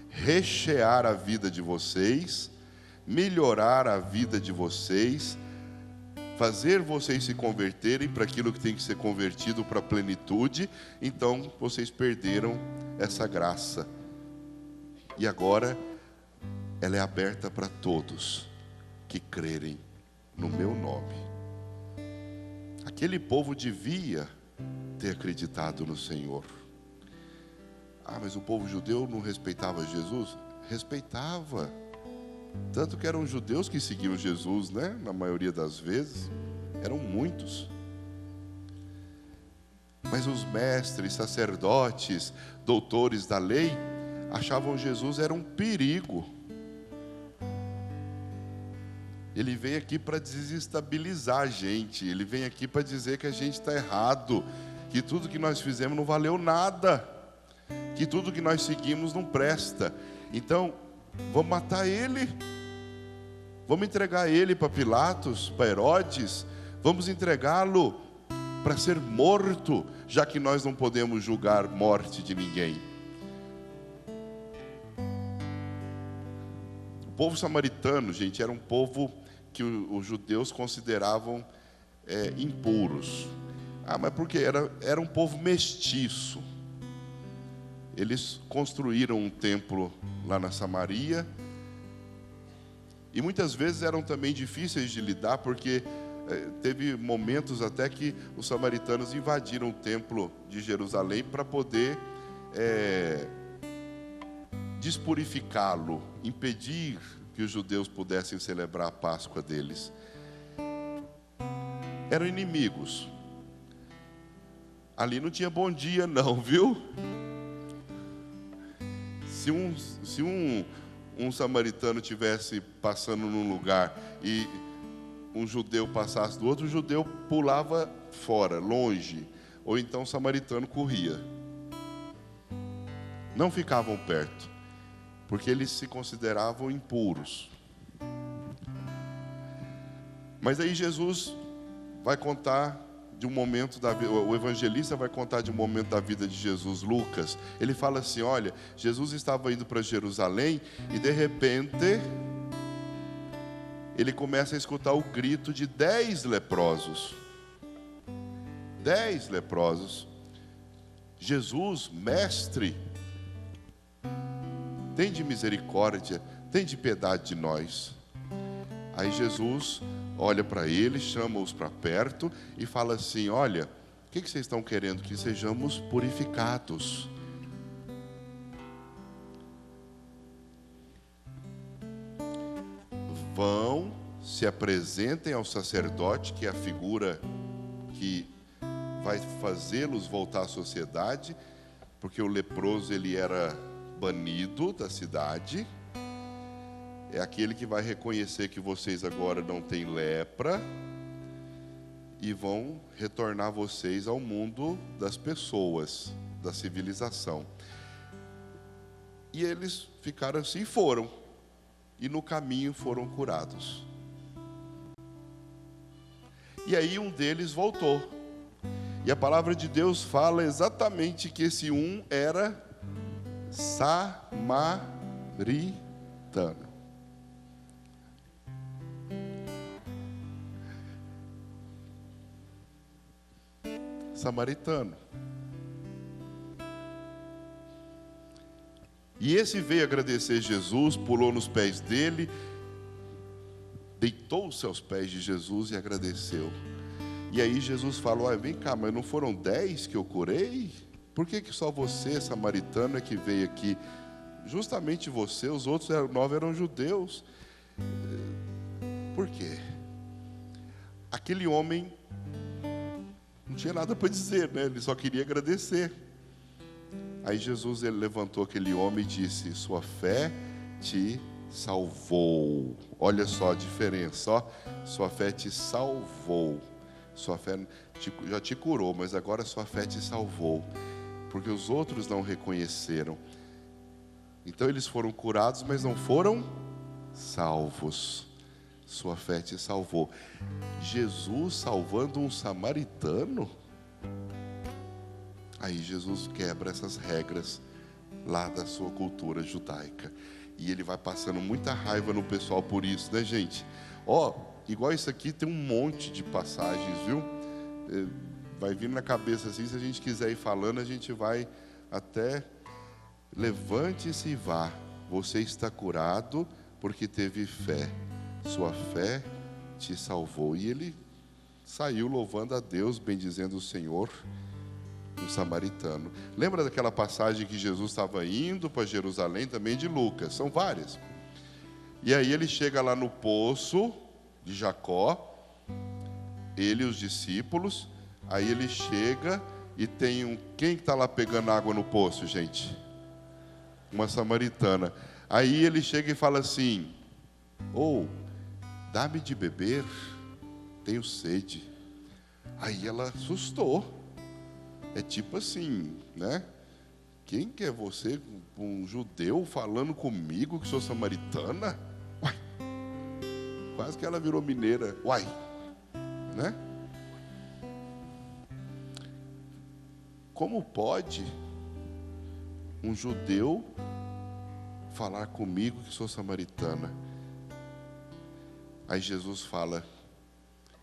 rechear a vida de vocês, melhorar a vida de vocês, fazer vocês se converterem para aquilo que tem que ser convertido para a plenitude, então vocês perderam essa graça. E agora ela é aberta para todos que crerem no meu nome. Aquele povo devia ter acreditado no Senhor. Ah, mas o povo judeu não respeitava Jesus? Respeitava. Tanto que eram judeus que seguiam Jesus, né? Na maioria das vezes. Eram muitos. Mas os mestres, sacerdotes, doutores da lei, achavam Jesus era um perigo. Ele vem aqui para desestabilizar a gente. Ele vem aqui para dizer que a gente está errado. Que tudo que nós fizemos não valeu nada. Que tudo que nós seguimos não presta. Então, vamos matar ele. Vamos entregar ele para Pilatos, para Herodes. Vamos entregá-lo para ser morto, já que nós não podemos julgar morte de ninguém. O povo samaritano, gente, era um povo que os judeus consideravam impuros. Mas por quê? Era um povo mestiço. Eles construíram um templo lá na Samaria, e muitas vezes eram também difíceis de lidar, porque teve momentos até que os samaritanos invadiram o templo de Jerusalém para poder despurificá-lo, impedir que os judeus pudessem celebrar a Páscoa deles. Eram inimigos. Ali não tinha bom dia não, viu? Se um samaritano tivesse passando num lugar e um judeu passasse do outro, o judeu pulava fora, longe, ou então o samaritano corria. Não ficavam perto, porque eles se consideravam impuros. Mas aí Jesus vai contar de um momento da vida, o evangelista vai contar de um momento da vida de Jesus, Lucas. Ele fala assim: olha, Jesus estava indo para Jerusalém e de repente ele começa a escutar o grito de 10 leprosos. 10 leprosos. Jesus, mestre, tem de misericórdia, tem de piedade de nós. Aí Jesus olha para eles, chama-os para perto e fala assim: olha, o que vocês estão querendo? Que sejamos purificados. Vão, se apresentem ao sacerdote, que é a figura que vai fazê-los voltar à sociedade, porque o leproso ele era banido da cidade. É aquele que vai reconhecer que vocês agora não têm lepra e vão retornar vocês ao mundo das pessoas, da civilização. E eles ficaram assim e foram. E no caminho foram curados. E aí um deles voltou. E a palavra de Deus fala exatamente que esse um era samaritano. Samaritano. E esse veio agradecer Jesus, pulou nos pés dele, deitou-se aos pés de Jesus e agradeceu. E aí Jesus falou: olha, vem cá, mas não foram 10 que eu curei? Por que só você, samaritano, é que veio aqui? Justamente você, os outros 9 eram judeus. Por quê? Aquele homem não tinha nada para dizer, né? Ele só queria agradecer. Aí Jesus ele levantou aquele homem e disse: sua fé te salvou. Olha só a diferença, ó. Sua fé te salvou. Sua fé já te curou, mas agora sua fé te salvou, porque os outros não reconheceram. Então eles foram curados, mas não foram salvos. Sua fé te salvou. Jesus salvando um samaritano? Aí Jesus quebra essas regras lá da sua cultura judaica. E ele vai passando muita raiva no pessoal por isso, né, gente? Ó, igual isso aqui tem um monte de passagens, viu? Vai vir na cabeça assim, se a gente quiser ir falando, a gente vai até... Levante-se e vá, você está curado porque teve fé. Sua fé te salvou. E ele saiu louvando a Deus, bendizendo o Senhor, um samaritano. Lembra daquela passagem que Jesus estava indo para Jerusalém, também de Lucas? São várias. E aí ele chega lá no poço de Jacó, ele e os discípulos. Aí ele chega e tem quem está lá pegando água no poço, gente? Uma samaritana. Aí ele chega e fala assim: dá-me de beber, tenho sede. Aí ela assustou. É tipo assim, né? Quem que é você, um judeu, falando comigo que sou samaritana? Uai, quase que ela virou mineira. Uai, né? como pode um judeu falar comigo que sou samaritana? Aí Jesus fala,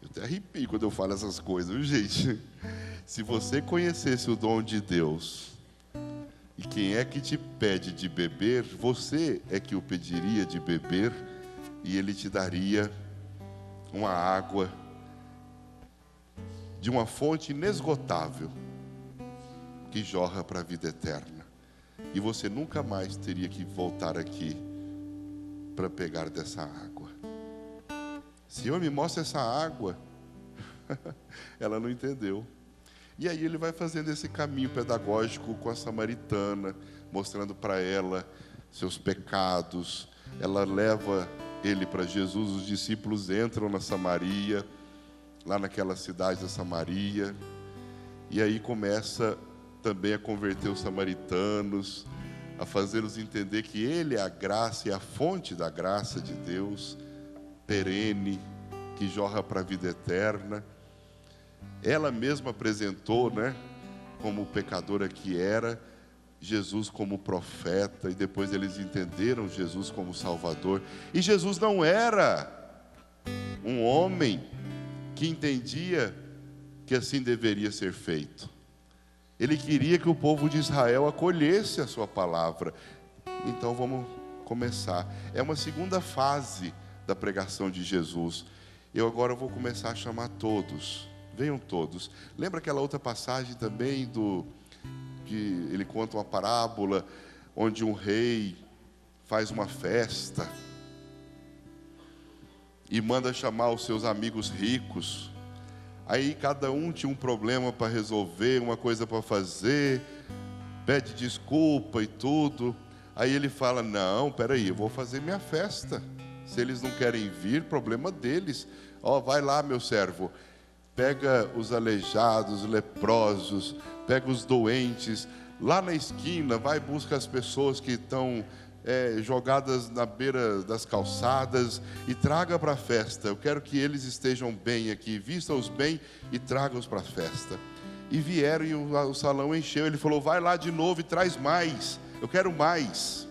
eu até arrepio quando eu falo essas coisas, viu, gente? Se você conhecesse o dom de Deus, e quem é que te pede de beber, você é que o pediria de beber, e ele te daria uma água de uma fonte inesgotável, que jorra para a vida eterna. E você nunca mais teria que voltar aqui para pegar dessa água. Senhor, me mostra essa água. Ela não entendeu. E aí ele vai fazendo esse caminho pedagógico com a samaritana, mostrando para ela seus pecados. Ela leva ele para Jesus, os discípulos entram na Samaria, lá naquela cidade da Samaria, e aí começa também a converter os samaritanos, a fazê-los entender que Ele é a graça e a fonte da graça de Deus, perene, que jorra para a vida eterna. Ela mesma apresentou, como pecadora que era, Jesus como profeta, e depois eles entenderam Jesus como Salvador. E Jesus não era um homem que entendia que assim deveria ser feito. Ele queria que o povo de Israel acolhesse a sua palavra. Então vamos começar. É uma segunda fase da pregação de Jesus. Eu agora vou começar a chamar todos. Venham todos. Lembra aquela outra passagem também que ele conta uma parábola onde um rei faz uma festa e manda chamar os seus amigos ricos. Aí cada um tinha um problema para resolver, uma coisa para fazer, pede desculpa e tudo. Aí ele fala, não, peraí, eu vou fazer minha festa. Se eles não querem vir, problema deles. Vai lá, meu servo, pega os aleijados, leprosos, pega os doentes, lá na esquina, vai e busca as pessoas que estão jogadas na beira das calçadas e traga para a festa. Eu quero que eles estejam bem aqui, vista-os bem e traga-os para a festa. E vieram e o salão encheu. Ele falou, vai lá de novo e traz mais, eu quero mais.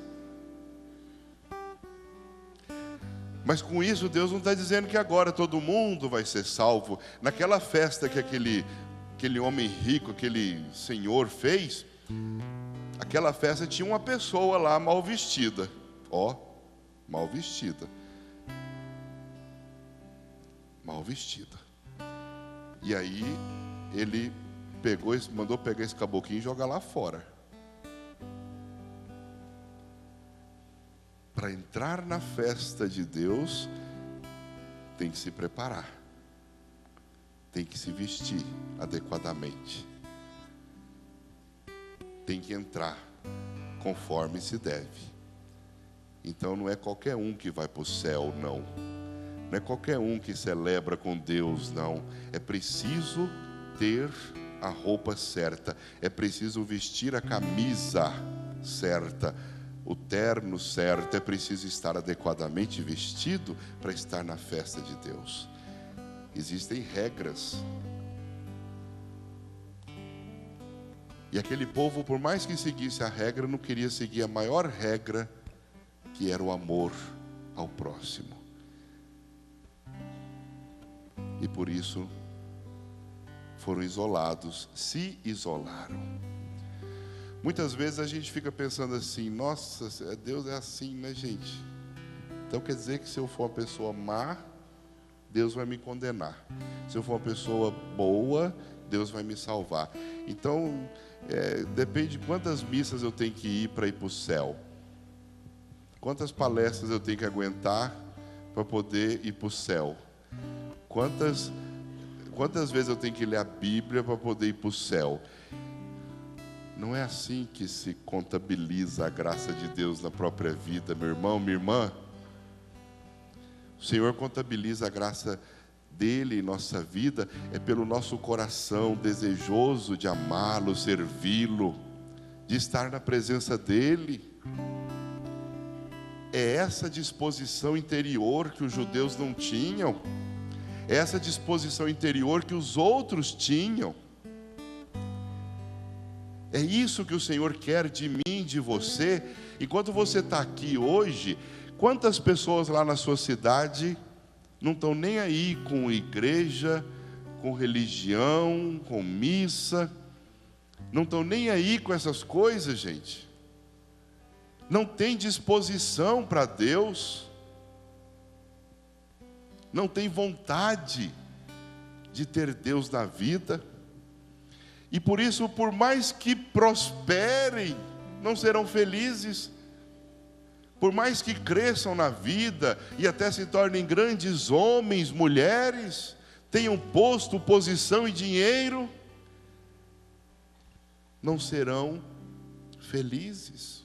Mas com isso Deus não está dizendo que agora todo mundo vai ser salvo. Naquela festa que aquele homem rico, aquele senhor fez, aquela festa tinha uma pessoa lá mal vestida. Mal vestida. Mal vestida. E aí ele mandou pegar esse caboclinho e jogar lá fora. Para entrar na festa de Deus, tem que se preparar. Tem que se vestir adequadamente. Tem que entrar conforme se deve. Então não é qualquer um que vai para o céu, não. Não é qualquer um que celebra com Deus, não. É preciso ter a roupa certa. É preciso vestir a camisa certa, o terno certo. É preciso estar adequadamente vestido para estar na festa de Deus. Existem regras. E aquele povo, por mais que seguisse a regra, não queria seguir a maior regra, que era o amor ao próximo. E por isso foram isolados, se isolaram. Muitas vezes a gente fica pensando assim, nossa, Deus é assim, né, gente? Então quer dizer que se eu for uma pessoa má, Deus vai me condenar. Se eu for uma pessoa boa, Deus vai me salvar. Então, depende de quantas missas eu tenho que ir para ir para o céu. Quantas palestras eu tenho que aguentar para poder ir para o céu. Quantas vezes eu tenho que ler a Bíblia para poder ir para o céu. Não é assim que se contabiliza a graça de Deus na própria vida, meu irmão, minha irmã. O Senhor contabiliza a graça dele em nossa vida, é pelo nosso coração desejoso de amá-lo, servi-lo, de estar na presença dele. É essa disposição interior que os judeus não tinham, é essa disposição interior que os outros tinham. É isso que o Senhor quer de mim, de você. Enquanto você está aqui hoje, quantas pessoas lá na sua cidade não estão nem aí com igreja, com religião, com missa, não estão nem aí com essas coisas, gente. Não tem disposição para Deus, não tem vontade de ter Deus na vida. E por isso, por mais que prosperem, não serão felizes. Por mais que cresçam na vida e até se tornem grandes homens, mulheres, tenham posto, posição e dinheiro, não serão felizes.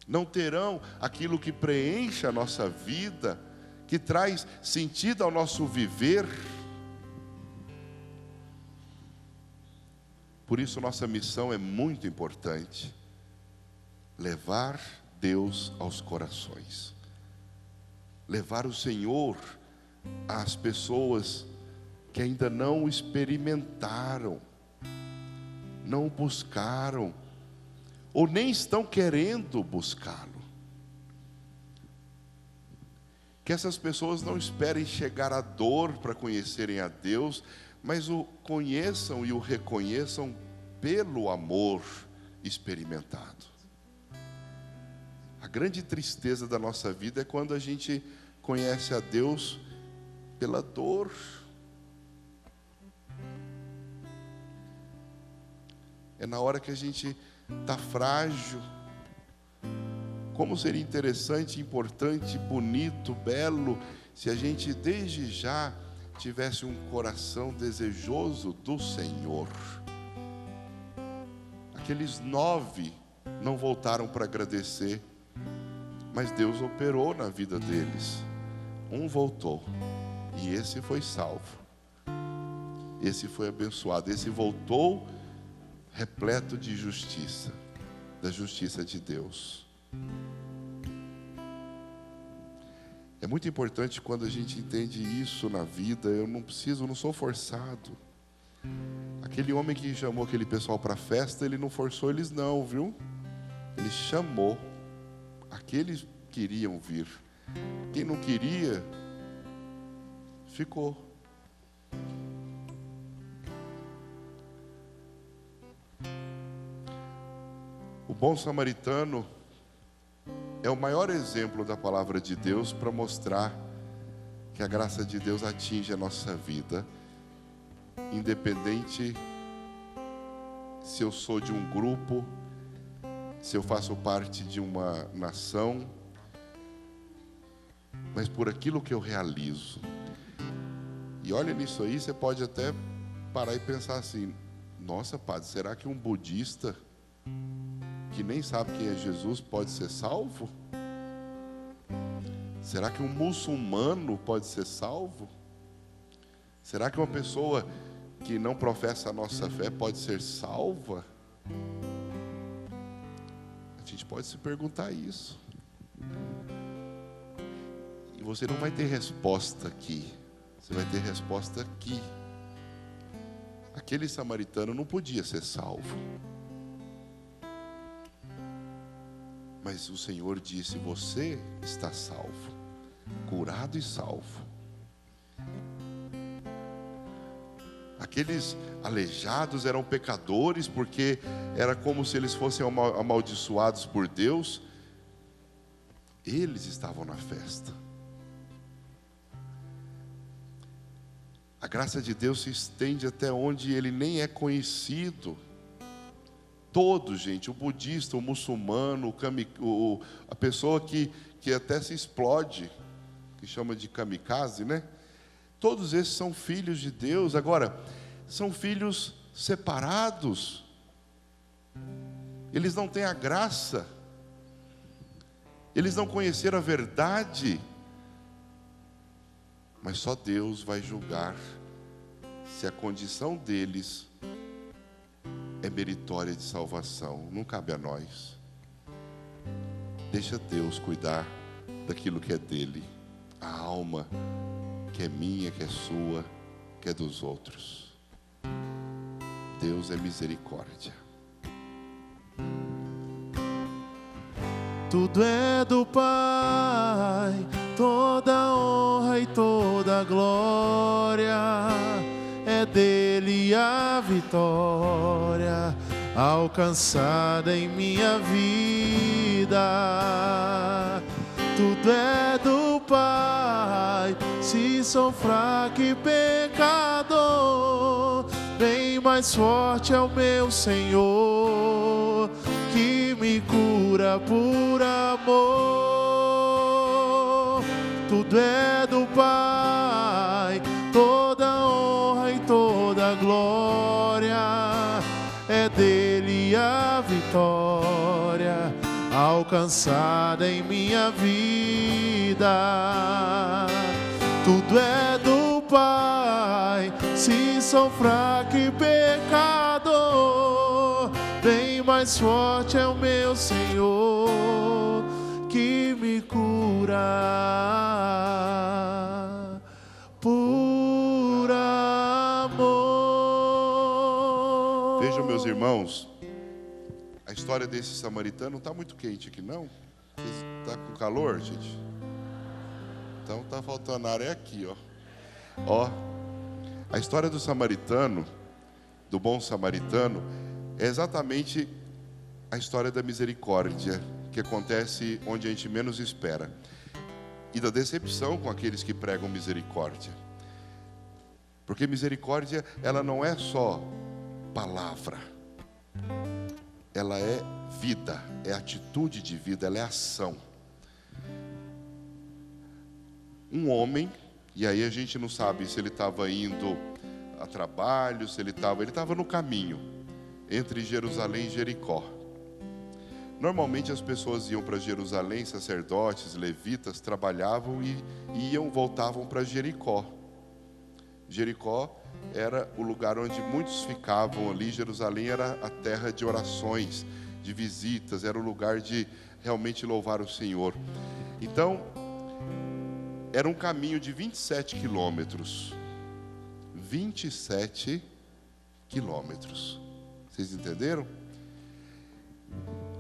Não terão aquilo que preenche a nossa vida, que traz sentido ao nosso viver. Por isso nossa missão é muito importante. Levar Deus aos corações. Levar o Senhor às pessoas que ainda não experimentaram, não buscaram, ou nem estão querendo buscá-lo. Que essas pessoas não esperem chegar à dor para conhecerem a Deus, mas o conheçam e o reconheçam pelo amor experimentado. A grande tristeza da nossa vida é quando a gente conhece a Deus pela dor. É na hora que a gente está frágil. Como seria interessante, importante, bonito, belo, se a gente desde já tivesse um coração desejoso do Senhor. Aqueles 9 não voltaram para agradecer, mas Deus operou na vida deles. Um voltou, e esse foi salvo, esse foi abençoado, esse voltou repleto de justiça, da justiça de Deus. É muito importante quando a gente entende isso na vida. Eu não sou forçado. Aquele homem que chamou aquele pessoal para a festa, ele não forçou eles não, viu? Ele chamou. Aqueles queriam vir. Quem não queria, ficou. O bom samaritano é o maior exemplo da palavra de Deus para mostrar que a graça de Deus atinge a nossa vida, independente se eu sou de um grupo, se eu faço parte de uma nação, mas por aquilo que eu realizo. E olha nisso aí, você pode até parar e pensar assim: nossa, padre, será que um budista que nem sabe quem é Jesus pode ser salvo? Será que um muçulmano pode ser salvo? Será que uma pessoa que não professa a nossa fé pode ser salva? A gente pode se perguntar isso. E você não vai ter resposta aqui, você vai ter resposta aqui. Aquele samaritano não podia ser salvo, mas o Senhor disse: você está salvo, curado e salvo. Aqueles aleijados eram pecadores, porque era como se eles fossem amaldiçoados por Deus. Eles estavam na festa. A graça de Deus se estende até onde Ele nem é conhecido. Todos, gente, o budista, o muçulmano, a pessoa que até se explode, que chama de kamikaze, né? Todos esses são filhos de Deus. Agora, são filhos separados. Eles não têm a graça. Eles não conheceram a verdade. Mas só Deus vai julgar se a condição deles é meritória de salvação. Não cabe a nós. Deixa Deus cuidar daquilo que é dele. A alma que é minha, que é sua, que é dos outros. Deus é misericórdia. Tudo é do Pai, toda honra e toda glória, é dele a vitória alcançada em minha vida. Tudo é do Pai, se sou fraco e pecador, bem mais forte é o meu Senhor, que me cura por amor. Tudo é do Pai, toda honra e toda glória, é dele a vitória alcançada em minha vida. Tudo é do Pai, se sou fraco e pecador, bem mais forte é o meu Senhor, que me cura por amor. Vejam, meus irmãos, a história desse samaritano não está muito quente aqui, não? Está com calor, gente? Então está faltando ar é aqui, ó. Ó, a história do samaritano, do bom samaritano, é exatamente a história da misericórdia, que acontece onde a gente menos espera, e da decepção com aqueles que pregam misericórdia. Porque misericórdia, ela não é só palavra, ela é vida, é atitude de vida, ela é ação. Um homem, e aí a gente não sabe se ele estava indo a trabalho, se ele estava no caminho entre Jerusalém e Jericó. Normalmente as pessoas iam para Jerusalém, sacerdotes, levitas, trabalhavam e voltavam para Jericó. Jericó era o lugar onde muitos ficavam ali. Jerusalém era a terra de orações, de visitas, era o lugar de realmente louvar o Senhor. Então, era um caminho de 27 quilômetros. 27 quilômetros. Vocês entenderam?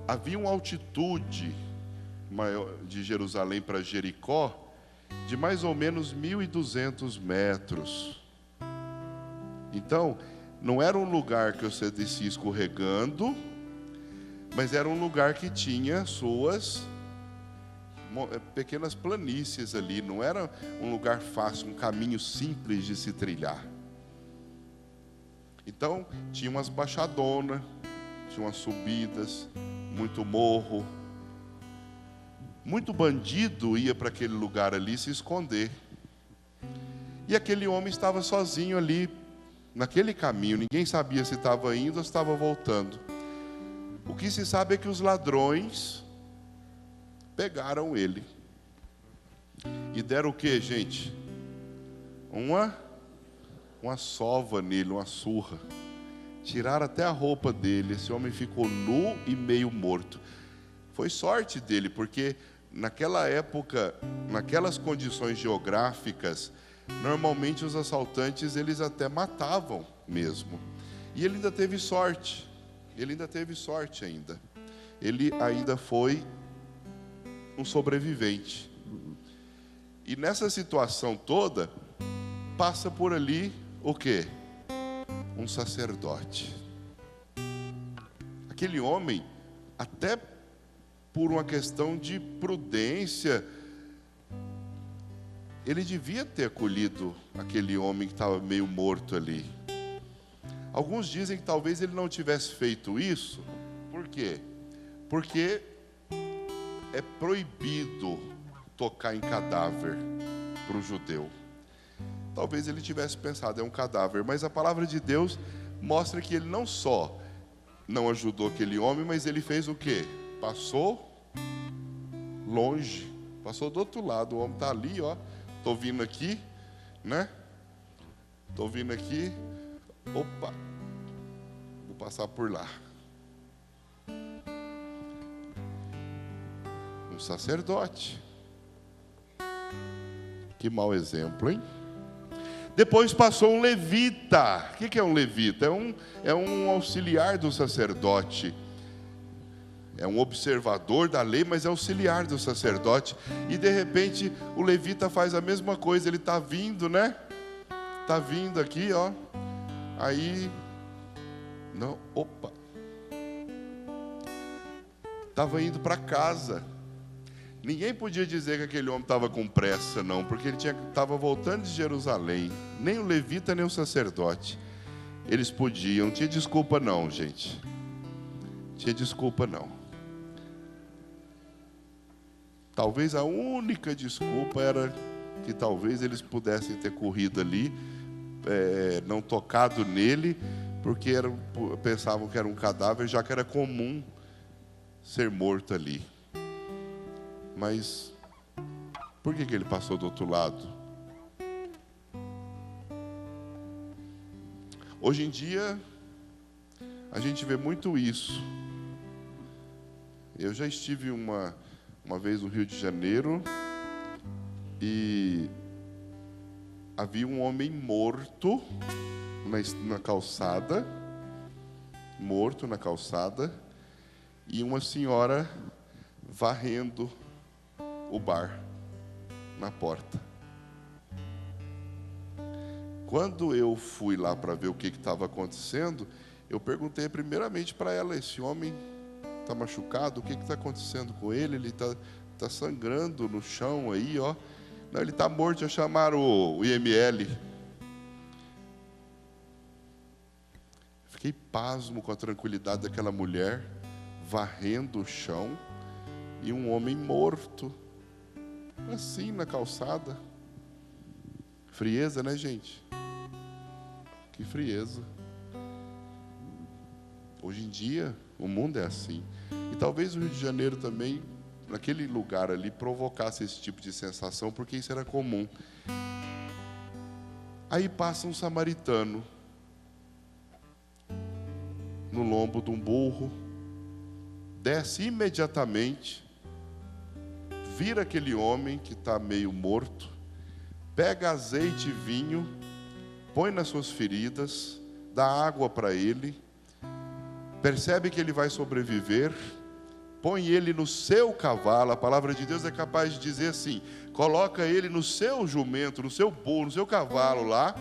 Havia uma altitude maior de Jerusalém para Jericó de mais ou menos 1.200 metros. Então, não era um lugar que você descia escorregando, mas era um lugar que tinha suas pequenas planícies ali. Não era um lugar fácil, um caminho simples de se trilhar. Então, tinha umas baixadonas, tinha umas subidas, muito morro. Muito bandido ia para aquele lugar ali se esconder. E aquele homem estava sozinho ali, naquele caminho. Ninguém sabia se estava indo ou se estava voltando. O que se sabe é que os ladrões pegaram ele. E deram o que, gente? Uma sova nele, uma surra. Tiraram até a roupa dele. Esse homem ficou nu e meio morto. Foi sorte dele, porque naquela época, naquelas condições geográficas, normalmente os assaltantes, eles até matavam mesmo. E ele ainda teve sorte. Ele ainda teve sorte ainda. Ele ainda foi um sobrevivente. E nessa situação toda, passa por ali o quê? Um sacerdote. Aquele homem, até por uma questão de prudência, ele devia ter acolhido aquele homem que estava meio morto ali. Alguns dizem que talvez ele não tivesse feito isso. Por quê? Porque é proibido tocar em cadáver para o judeu. Talvez ele tivesse pensado, é um cadáver, mas a palavra de Deus mostra que ele não só não ajudou aquele homem, mas ele fez o quê? Passou longe, passou do outro lado. O homem está ali, ó. Estou vindo aqui, né? Estou vindo aqui. Opa, vou passar por lá. Um sacerdote. Que mau exemplo, hein? Depois passou um levita. O que é um levita? É um auxiliar do sacerdote. É um observador da lei, mas é auxiliar do sacerdote. E de repente o levita faz a mesma coisa. Ele está vindo, né? Está vindo aqui, ó. Aí, não, opa. Estava indo para casa. Ninguém podia dizer que aquele homem estava com pressa, não, porque ele estava voltando de Jerusalém. Nem o levita, nem o sacerdote. Eles podiam. Não tinha desculpa não, gente. Tinha desculpa não. Talvez a única desculpa era que talvez eles pudessem ter corrido ali, não tocado nele, porque pensavam que era um cadáver, já que era comum ser morto ali. Mas por que ele passou do outro lado? Hoje em dia, a gente vê muito isso. Eu já estive uma vez no Rio de Janeiro e havia um homem morto na calçada, morto na calçada, e uma senhora varrendo o bar na porta. Quando eu fui lá para ver o que estava acontecendo, eu perguntei primeiramente para ela: esse homem está machucado? O que está acontecendo com ele? Ele está sangrando no chão aí, ó. Não, ele está morto. Já chamaram o IML. Fiquei pasmo com a tranquilidade daquela mulher varrendo o chão e um homem morto assim na calçada. Frieza, né, gente? Que frieza. Hoje em dia o mundo é assim. E talvez o Rio de Janeiro também, naquele lugar ali, provocasse esse tipo de sensação, porque isso era comum. Aí passa um samaritano no lombo de um burro, desce imediatamente, vira aquele homem que está meio morto, pega azeite e vinho, põe nas suas feridas, dá água para ele, percebe que ele vai sobreviver, põe ele no seu cavalo. A palavra de Deus é capaz de dizer assim: coloca ele no seu jumento, no seu burro, no seu cavalo lá,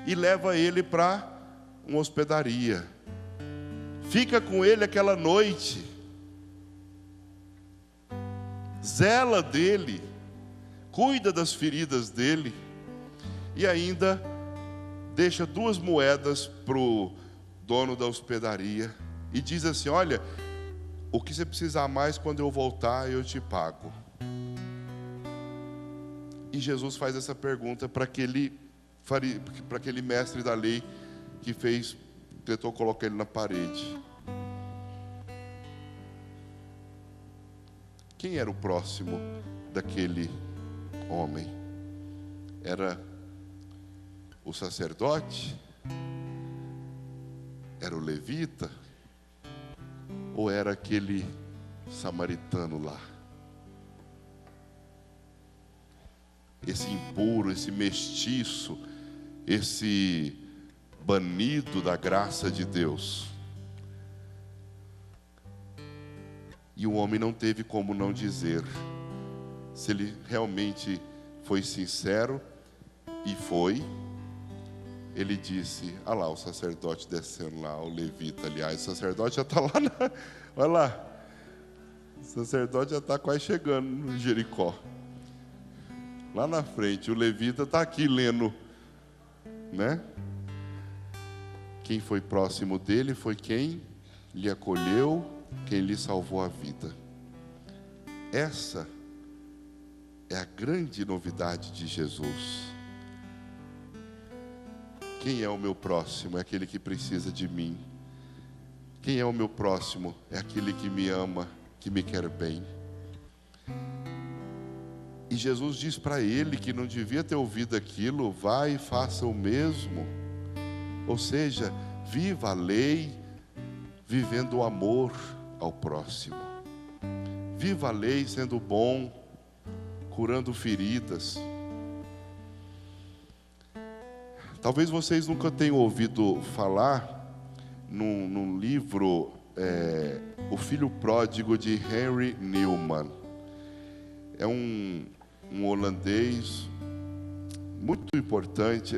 e leva ele para uma hospedaria. Fica com ele aquela noite, zela dele, cuida das feridas dele, e ainda deixa 2 moedas para o dono da hospedaria, e diz assim: olha, o que você precisar mais, quando eu voltar eu te pago. E Jesus faz essa pergunta para aquele mestre da lei que tentou colocar ele na parede. Quem era o próximo daquele homem? Era o sacerdote? Era o levita? Ou era aquele samaritano lá? Esse impuro, esse mestiço, esse banido da graça de Deus. E o homem não teve como não dizer. Se ele realmente foi sincero, e foi, ele disse: olha lá o sacerdote descendo lá, o levita, aliás, o sacerdote já está lá, olha lá, o sacerdote já está quase chegando no Jericó, lá na frente. O levita está aqui lendo, né? Quem foi próximo dele foi quem lhe acolheu, quem lhe salvou a vida. Essa é a grande novidade de Jesus. Quem é o meu próximo? É aquele que precisa de mim. Quem é o meu próximo? É aquele que me ama, que me quer bem. E Jesus diz para ele que não devia ter ouvido aquilo: vai e faça o mesmo. Ou seja, viva a lei, vivendo o amor ao próximo. Viva a lei sendo bom, curando feridas. Talvez vocês nunca tenham ouvido falar num livro, O Filho Pródigo, de Henry Newman. É um holandês muito importante.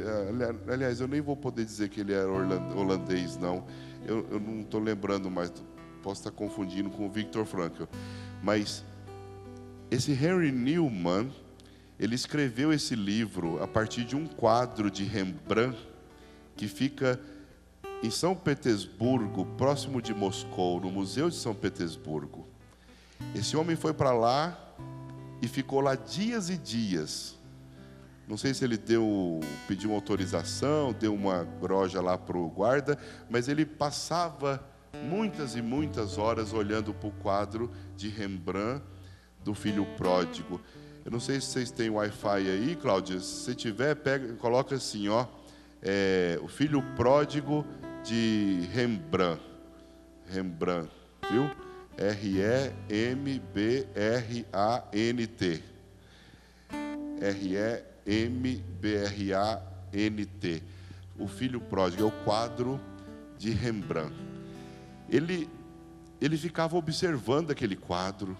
Aliás, eu nem vou poder dizer que ele era holandês, não. Eu não estou lembrando mais, posso estar confundindo com o Viktor Frankl. Mas esse Henry Newman, ele escreveu esse livro a partir de um quadro de Rembrandt, que fica em São Petersburgo, próximo de Moscou, no Museu de São Petersburgo. Esse homem foi para lá e ficou lá dias e dias. Não sei se ele pediu uma autorização, deu uma groja lá para o guarda, mas ele passava muitas e muitas horas olhando para o quadro de Rembrandt do Filho Pródigo. Eu não sei se vocês têm Wi-Fi aí, Cláudia. Se você tiver, coloca assim, ó, o Filho Pródigo de Rembrandt. Rembrandt, viu? R-E-M-B-R-A-N-T. R-E-M-B-R-A-N-T. O Filho Pródigo é o quadro de Rembrandt. Ele ficava observando aquele quadro.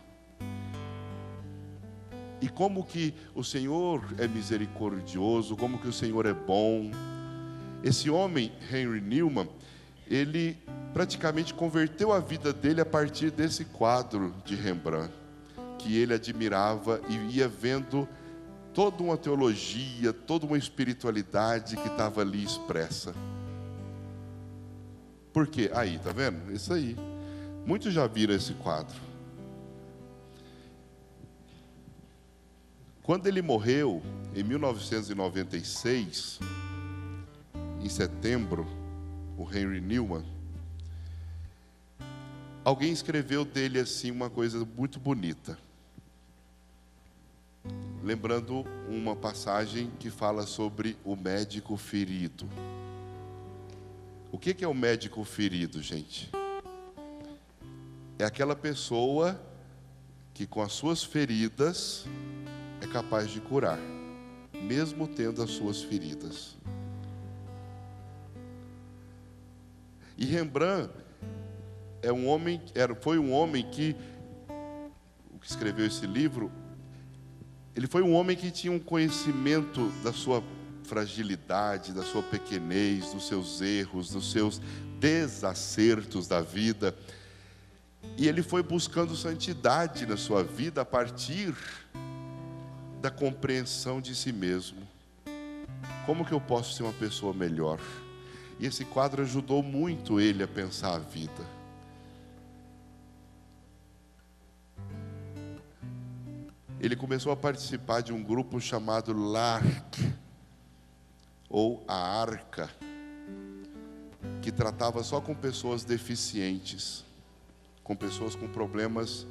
E como que o Senhor é misericordioso, como que o Senhor é bom. Esse homem, Henry Newman, ele praticamente converteu a vida dele a partir desse quadro de Rembrandt, que ele admirava e ia vendo toda uma teologia, toda uma espiritualidade que estava ali expressa. Por quê? Aí, tá vendo? Isso aí. Muitos já viram esse quadro. Quando ele morreu, em 1996, em setembro, o Henry Newman, alguém escreveu dele assim uma coisa muito bonita, lembrando uma passagem que fala sobre o médico ferido. O que é o médico ferido, gente? É aquela pessoa que com as suas feridas é capaz de curar, mesmo tendo as suas feridas. E Rembrandt foi um homem que escreveu esse livro. Ele foi um homem que tinha um conhecimento da sua fragilidade, da sua pequenez, dos seus erros, dos seus desacertos da vida. E ele foi buscando santidade na sua vida a partir da compreensão de si mesmo. Como que eu posso ser uma pessoa melhor? E esse quadro ajudou muito ele a pensar a vida. Ele começou a participar de um grupo chamado l'Arc, ou a Arca, que tratava só com pessoas deficientes, com pessoas com problemas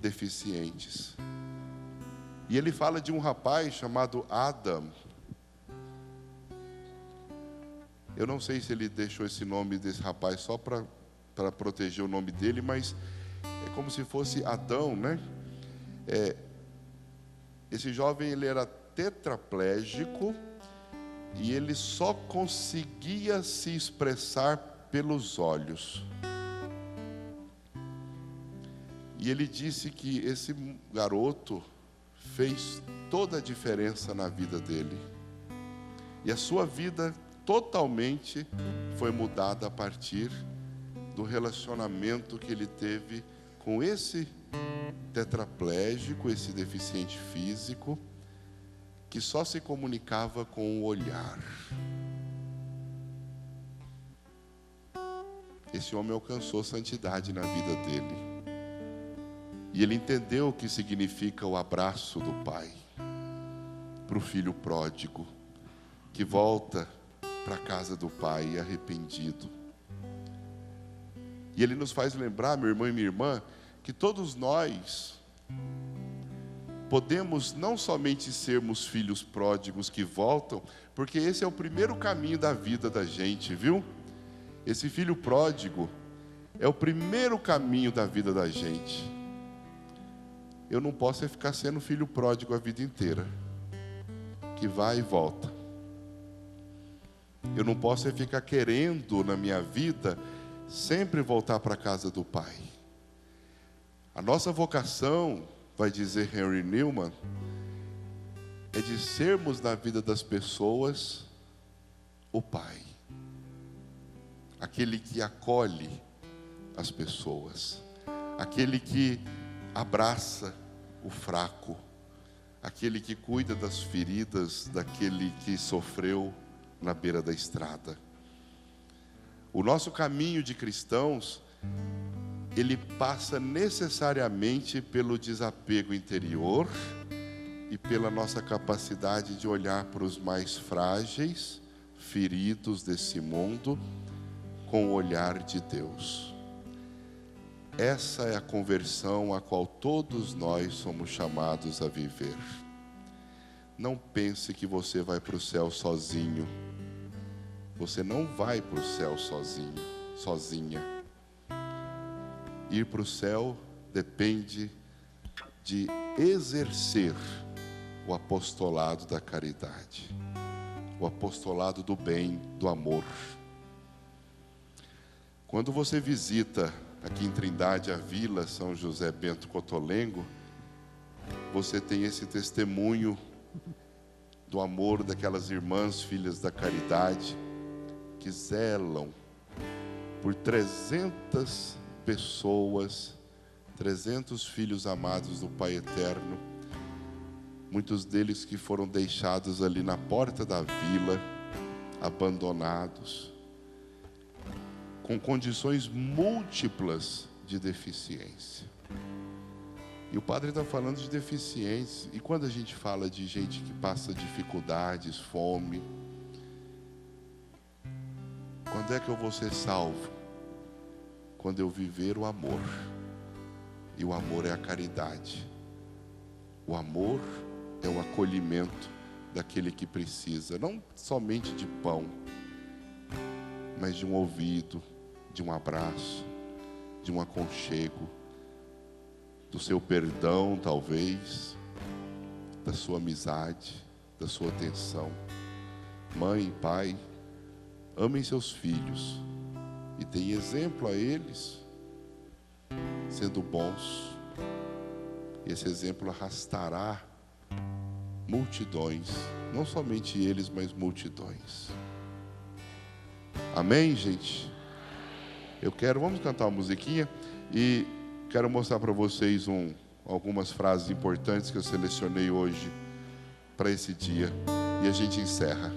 deficientes. E ele fala de um rapaz chamado Adam. Eu não sei se ele deixou esse nome desse rapaz só para proteger o nome dele, mas é como se fosse Adão, né? Esse jovem, ele era tetraplégico e ele só conseguia se expressar pelos olhos. E ele disse que esse garoto fez toda a diferença na vida dele. E a sua vida totalmente foi mudada a partir do relacionamento que ele teve com esse tetraplégico, esse deficiente físico, que só se comunicava com o olhar. Esse homem alcançou santidade na vida dele. E ele entendeu o que significa o abraço do pai para o filho pródigo, que volta para a casa do pai arrependido. E ele nos faz lembrar, meu irmão e minha irmã, que todos nós podemos não somente sermos filhos pródigos que voltam, porque esse é o primeiro caminho da vida da gente, viu? Esse filho pródigo é o primeiro caminho da vida da gente. Eu não posso ficar sendo filho pródigo a vida inteira, que vai e volta. Eu não posso ficar querendo na minha vida sempre voltar para a casa do Pai. A nossa vocação, vai dizer Henry Newman, é de sermos na vida das pessoas o Pai, aquele que acolhe as pessoas, aquele que abraça o fraco, aquele que cuida das feridas daquele que sofreu na beira da estrada. O nosso caminho de cristãos, ele passa necessariamente pelo desapego interior e pela nossa capacidade de olhar para os mais frágeis, feridos desse mundo, com o olhar de Deus. Essa é a conversão a qual todos nós somos chamados a viver. Não pense que você vai para o céu sozinho. Você não vai para o céu sozinho, sozinha. Ir para o céu depende de exercer o apostolado da caridade, o apostolado do bem, do amor. Quando você visita aqui em Trindade a Vila São José Bento Cotolengo, você tem esse testemunho do amor daquelas irmãs filhas da caridade que zelam por 300 pessoas, 300 filhos amados do Pai Eterno, muitos deles que foram deixados ali na porta da vila, abandonados, com condições múltiplas de deficiência. E o padre está falando de deficiência. E quando a gente fala de gente que passa dificuldades, fome, quando é que eu vou ser salvo? Quando eu viver o amor. E o amor é a caridade. O amor é o acolhimento daquele que precisa, não somente de pão, mas de um ouvido, de um abraço, de um aconchego, do seu perdão, talvez, da sua amizade, da sua atenção. Mãe, pai, amem seus filhos e deem exemplo a eles, sendo bons. Esse exemplo arrastará multidões, não somente eles, mas multidões. Amém, gente? Vamos cantar uma musiquinha e quero mostrar para vocês algumas frases importantes que eu selecionei hoje para esse dia e a gente encerra.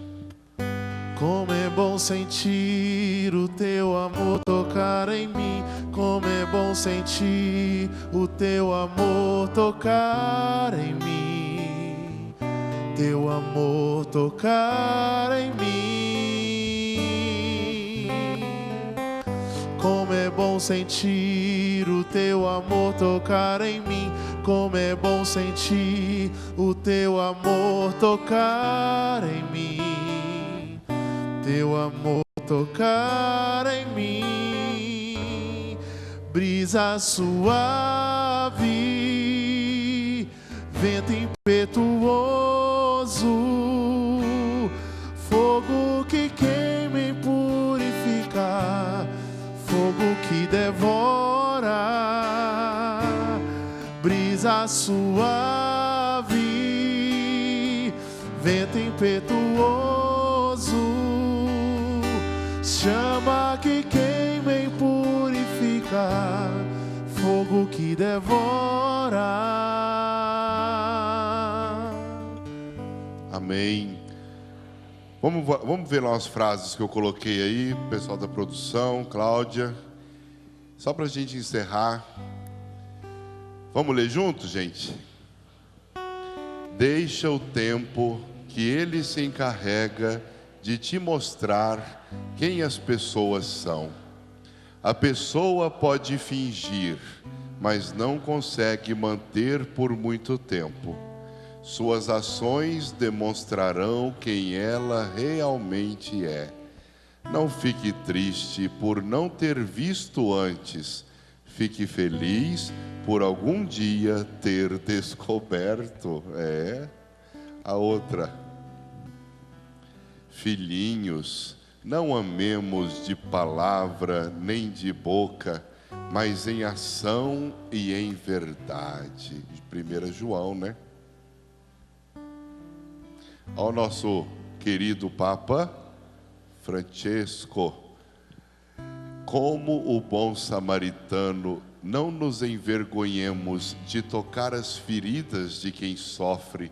Como é bom sentir o teu amor tocar em mim. Como é bom sentir o teu amor tocar em mim. Teu amor tocar em mim. Como é bom sentir o teu amor tocar em mim. Como é bom sentir o teu amor tocar em mim. Teu amor tocar em mim. Brisa suave, vento impetuoso, fogo que queima e purifica, fogo que devora. Brisa suave, vento impetuoso, chama que queima e purifica, fogo que devora. Amém. Vamos ver lá as frases que eu coloquei aí, pessoal da produção, Cláudia. Só para a gente encerrar. Vamos ler juntos, gente? Deixa o tempo que ele se encarrega de te mostrar quem as pessoas são. A pessoa pode fingir, mas não consegue manter por muito tempo. Suas ações demonstrarão quem ela realmente é. Não fique triste por não ter visto antes. Fique feliz por algum dia ter descoberto. A outra. Filhinhos, não amemos de palavra nem de boca, mas em ação e em verdade. 1 João, né? Ao nosso querido Papa Francesco, como o bom samaritano, não nos envergonhemos de tocar as feridas de quem sofre,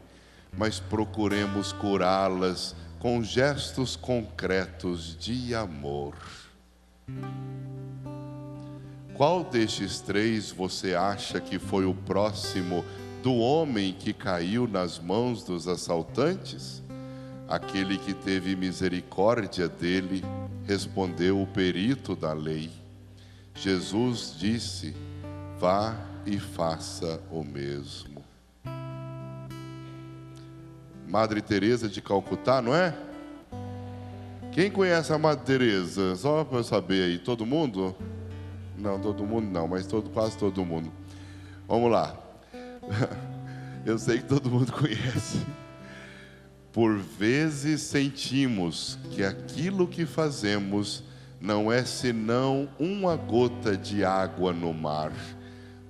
mas procuremos curá-las com gestos concretos de amor. Qual destes três você acha que foi o próximo do homem que caiu nas mãos dos assaltantes? Aquele que teve misericórdia dele, respondeu o perito da lei. Jesus disse: vá e faça o mesmo. Madre Teresa de Calcutá, não é? Quem conhece a Madre Teresa? Só para eu saber aí, todo mundo? Não, todo mundo não, mas quase todo mundo. Vamos lá. Eu sei que todo mundo conhece. Por vezes sentimos que aquilo que fazemos não é senão uma gota de água no mar,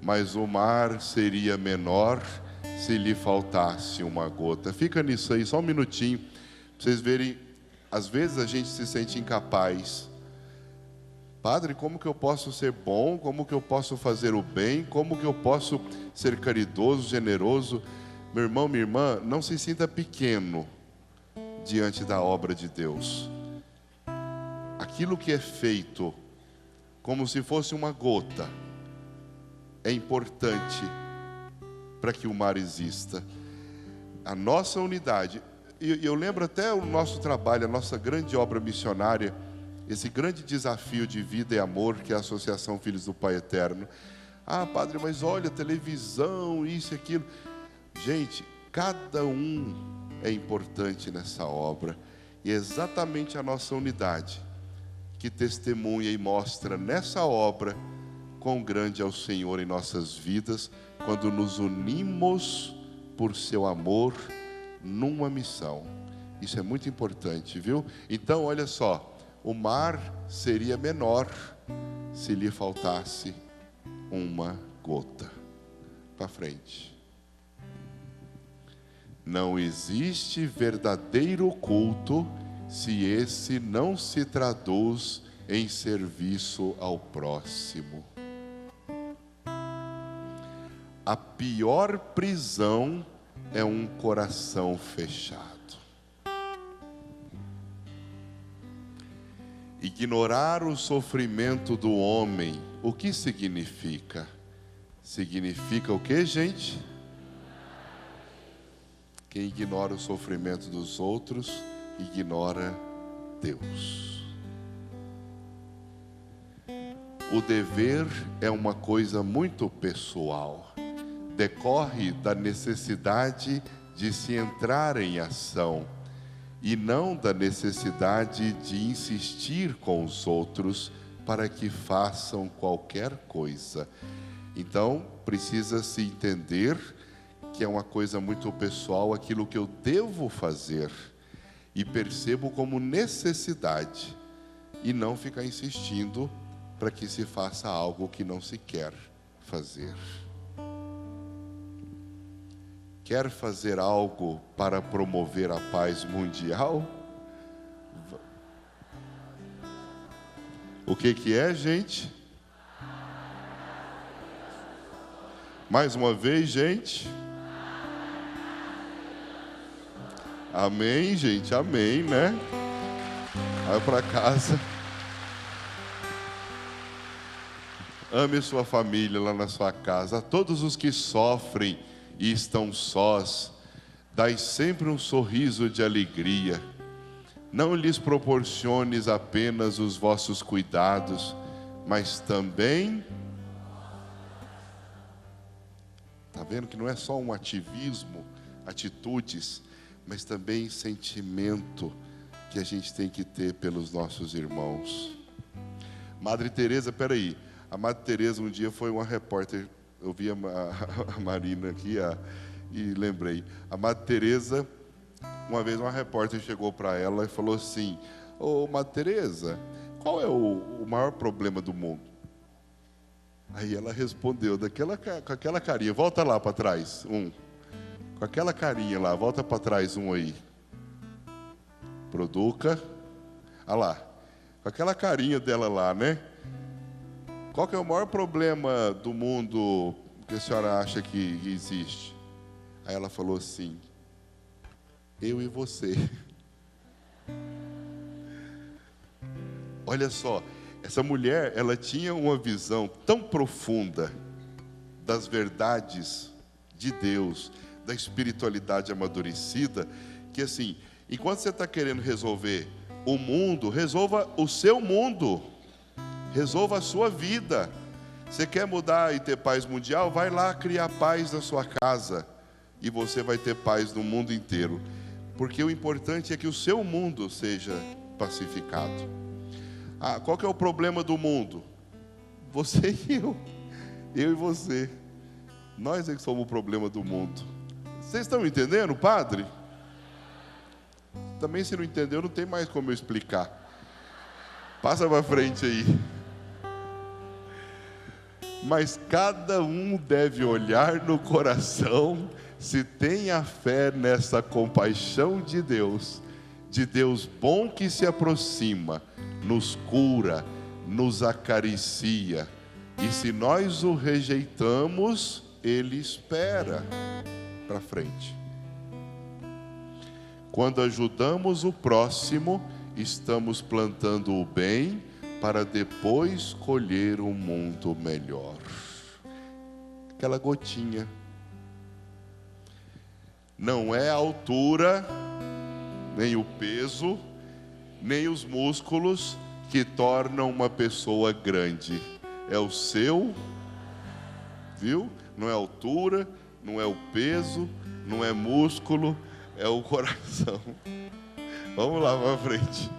mas o mar seria menor se lhe faltasse uma gota. Fica nisso aí, só um minutinho, para vocês verem. Às vezes a gente se sente incapaz. Padre, como que eu posso ser bom? Como que eu posso fazer o bem? Como que eu posso ser caridoso, generoso? Meu irmão, minha irmã, não se sinta pequeno diante da obra de Deus. Aquilo que é feito como se fosse uma gota é importante para que o mar exista. A nossa unidade, e eu lembro até o nosso trabalho, a nossa grande obra missionária, esse grande desafio de vida e amor que é a Associação Filhos do Pai Eterno. Ah, padre, mas olha, televisão, isso e aquilo. Gente, cada um é importante nessa obra. E é exatamente a nossa unidade que testemunha e mostra nessa obra quão grande é o Senhor em nossas vidas, quando nos unimos por seu amor numa missão. Isso é muito importante, viu? Então, olha só, o mar seria menor se lhe faltasse uma gota. Para frente. Não existe verdadeiro culto se esse não se traduz em serviço ao próximo. A pior prisão é um coração fechado. Ignorar o sofrimento do homem, o que significa? Significa o que, gente? Quem ignora o sofrimento dos outros, ignora Deus. O dever é uma coisa muito pessoal. Decorre da necessidade de se entrar em ação e não da necessidade de insistir com os outros para que façam qualquer coisa. Então, precisa se entender que é uma coisa muito pessoal aquilo que eu devo fazer e percebo como necessidade e não ficar insistindo para que se faça algo que não se quer fazer. Quer fazer algo para promover a paz mundial? O que é, gente? Mais uma vez, gente. Amém, gente, amém, né? Vai para casa. Ame sua família lá na sua casa. A todos os que sofrem e estão sós, dai sempre um sorriso de alegria. Não lhes proporciones apenas os vossos cuidados, mas também... Está vendo que não é só um ativismo, atitudes, mas também sentimento que a gente tem que ter pelos nossos irmãos. Madre Teresa, peraí, a Madre Teresa um dia foi uma repórter, eu vi a Marina aqui e lembrei. A Madre Teresa, uma vez uma repórter chegou para ela e falou assim: ô Madre Teresa, qual é o maior problema do mundo? Aí ela respondeu, com aquela carinha, volta lá para trás, com aquela carinha lá, volta para trás aí. Produca, olha lá, com aquela carinha dela lá, né? Qual que é o maior problema do mundo que a senhora acha que existe? Aí ela falou assim, eu e você. Olha só, essa mulher, ela tinha uma visão tão profunda das verdades de Deus, da espiritualidade amadurecida, que assim, enquanto você está querendo resolver o mundo, resolva o seu mundo, resolva a sua vida. Você quer mudar e ter paz mundial? Vai lá criar paz na sua casa, e você vai ter paz no mundo inteiro, porque o importante é que o seu mundo seja pacificado. Qual que é o problema do mundo? Você e eu e você, nós é que somos o problema do mundo. Vocês estão entendendo, padre? Também, se não entendeu, não tem mais como eu explicar. Passa para frente aí. Mas cada um deve olhar no coração se tem a fé nessa compaixão de Deus bom que se aproxima, nos cura, nos acaricia, e se nós o rejeitamos, Ele espera para frente. Quando ajudamos o próximo, estamos plantando o bem para depois colher um mundo melhor. Aquela gotinha. Não é a altura, nem o peso, nem os músculos que tornam uma pessoa grande. É o seu, viu? Não é a altura, não é o peso, não é músculo, é o coração. Vamos lá para frente.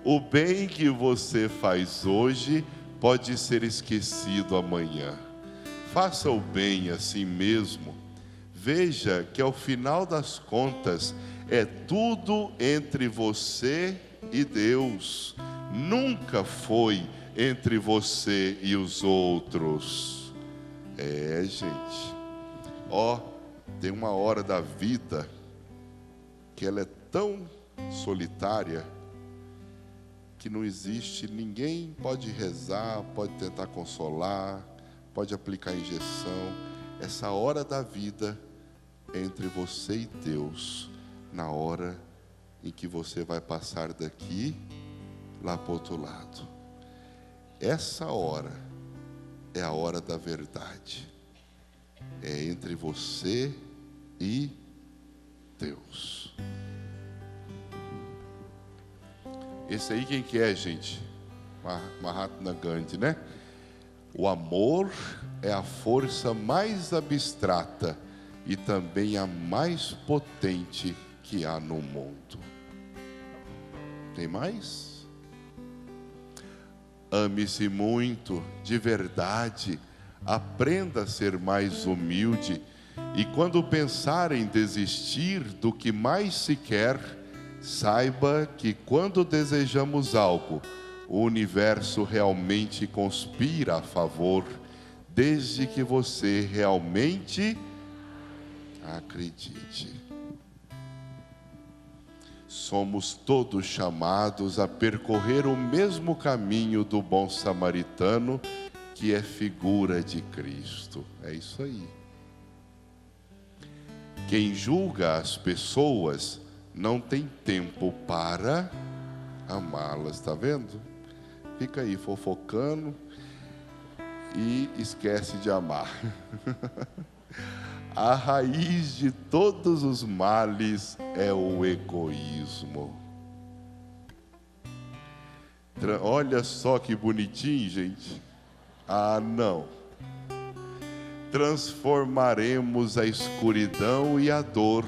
O bem que você faz hoje pode ser esquecido amanhã. Faça o bem a si mesmo. Veja que ao final das contas é tudo entre você e Deus. Nunca foi entre você e os outros. Gente. Tem uma hora da vida que ela é tão solitária que não existe, ninguém pode rezar, pode tentar consolar, pode aplicar injeção. Essa hora da vida é entre você e Deus, na hora em que você vai passar daqui lá para o outro lado. Essa hora é a hora da verdade, é entre você e Deus. Esse aí quem que é, gente? Mahatma Gandhi, né? O amor é a força mais abstrata e também a mais potente que há no mundo. Tem mais? Ame-se muito, de verdade. Aprenda a ser mais humilde. E quando pensar em desistir do que mais se quer, saiba que quando desejamos algo, o universo realmente conspira a favor, desde que você realmente acredite. Somos todos chamados a percorrer o mesmo caminho do bom samaritano, que é figura de Cristo. É isso aí. Quem julga as pessoas não tem tempo para amá-las, está vendo? Fica aí fofocando e esquece de amar. A raiz de todos os males é o egoísmo. Olha só que bonitinho, gente. Não. Transformaremos a escuridão e a dor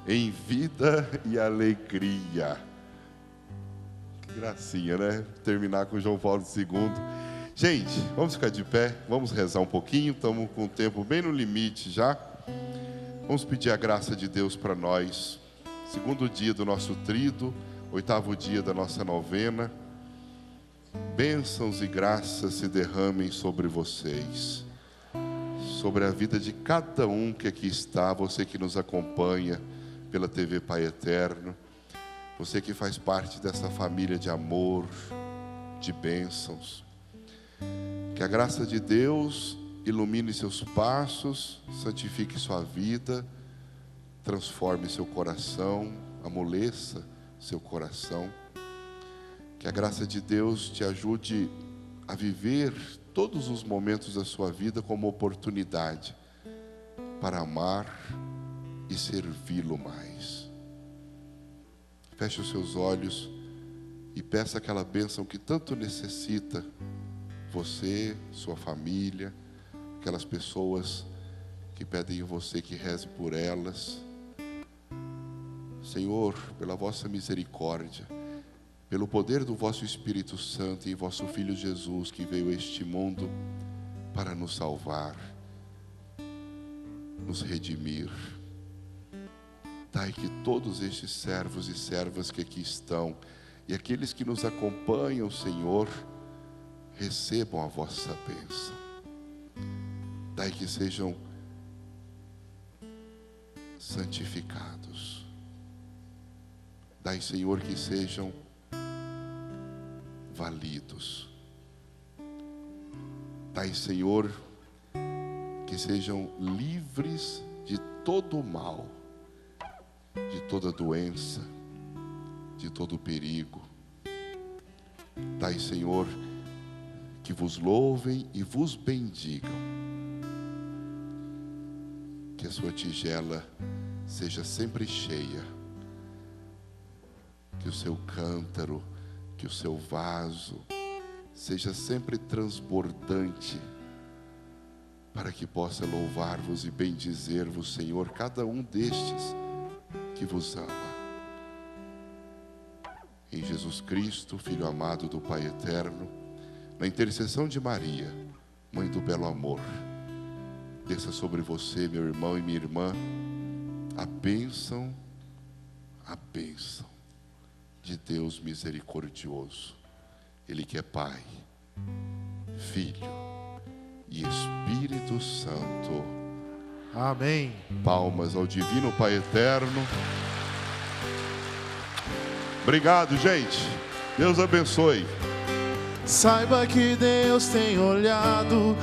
em vida e alegria. Que gracinha, né? Terminar com João Paulo II. Gente, vamos ficar de pé, vamos rezar um pouquinho, estamos com o tempo bem no limite já. Vamos pedir a graça de Deus para nós. Segundo dia do nosso tríduo, 8º dia da nossa novena. Bênçãos e graças se derramem sobre vocês, sobre a vida de cada um que aqui está, você que nos acompanha pela TV Pai Eterno, você que faz parte dessa família de amor, de bênçãos. Que a graça de Deus ilumine seus passos, santifique sua vida, transforme seu coração, amoleça seu coração. Que a graça de Deus te ajude a viver todos os momentos da sua vida como oportunidade para amar e servi-lo mais. Feche os seus olhos e peça aquela bênção que tanto necessita você, sua família, aquelas pessoas que pedem a você que reze por elas. Senhor, pela vossa misericórdia, pelo poder do vosso Espírito Santo e vosso Filho Jesus, que veio a este mundo para nos salvar, nos redimir, dai que todos estes servos e servas que aqui estão e aqueles que nos acompanham, Senhor, recebam a vossa bênção. Dai que sejam santificados. Dai, Senhor, que sejam validos. Dai, Senhor, que sejam livres de todo o mal, de toda doença, de todo perigo. Dai, Senhor, que vos louvem e vos bendigam. Que a sua tigela seja sempre cheia, que o seu cântaro, que o seu vaso seja sempre transbordante, para que possa louvar-vos e bendizer-vos, Senhor, cada um destes que vos ama. Em Jesus Cristo, Filho amado do Pai Eterno, na intercessão de Maria, Mãe do Belo Amor, desça sobre você, meu irmão e minha irmã, a bênção de Deus misericordioso. Ele que é Pai, Filho e Espírito Santo. Amém. Palmas ao divino Pai Eterno. Obrigado, gente. Deus abençoe. Saiba que Deus tem olhado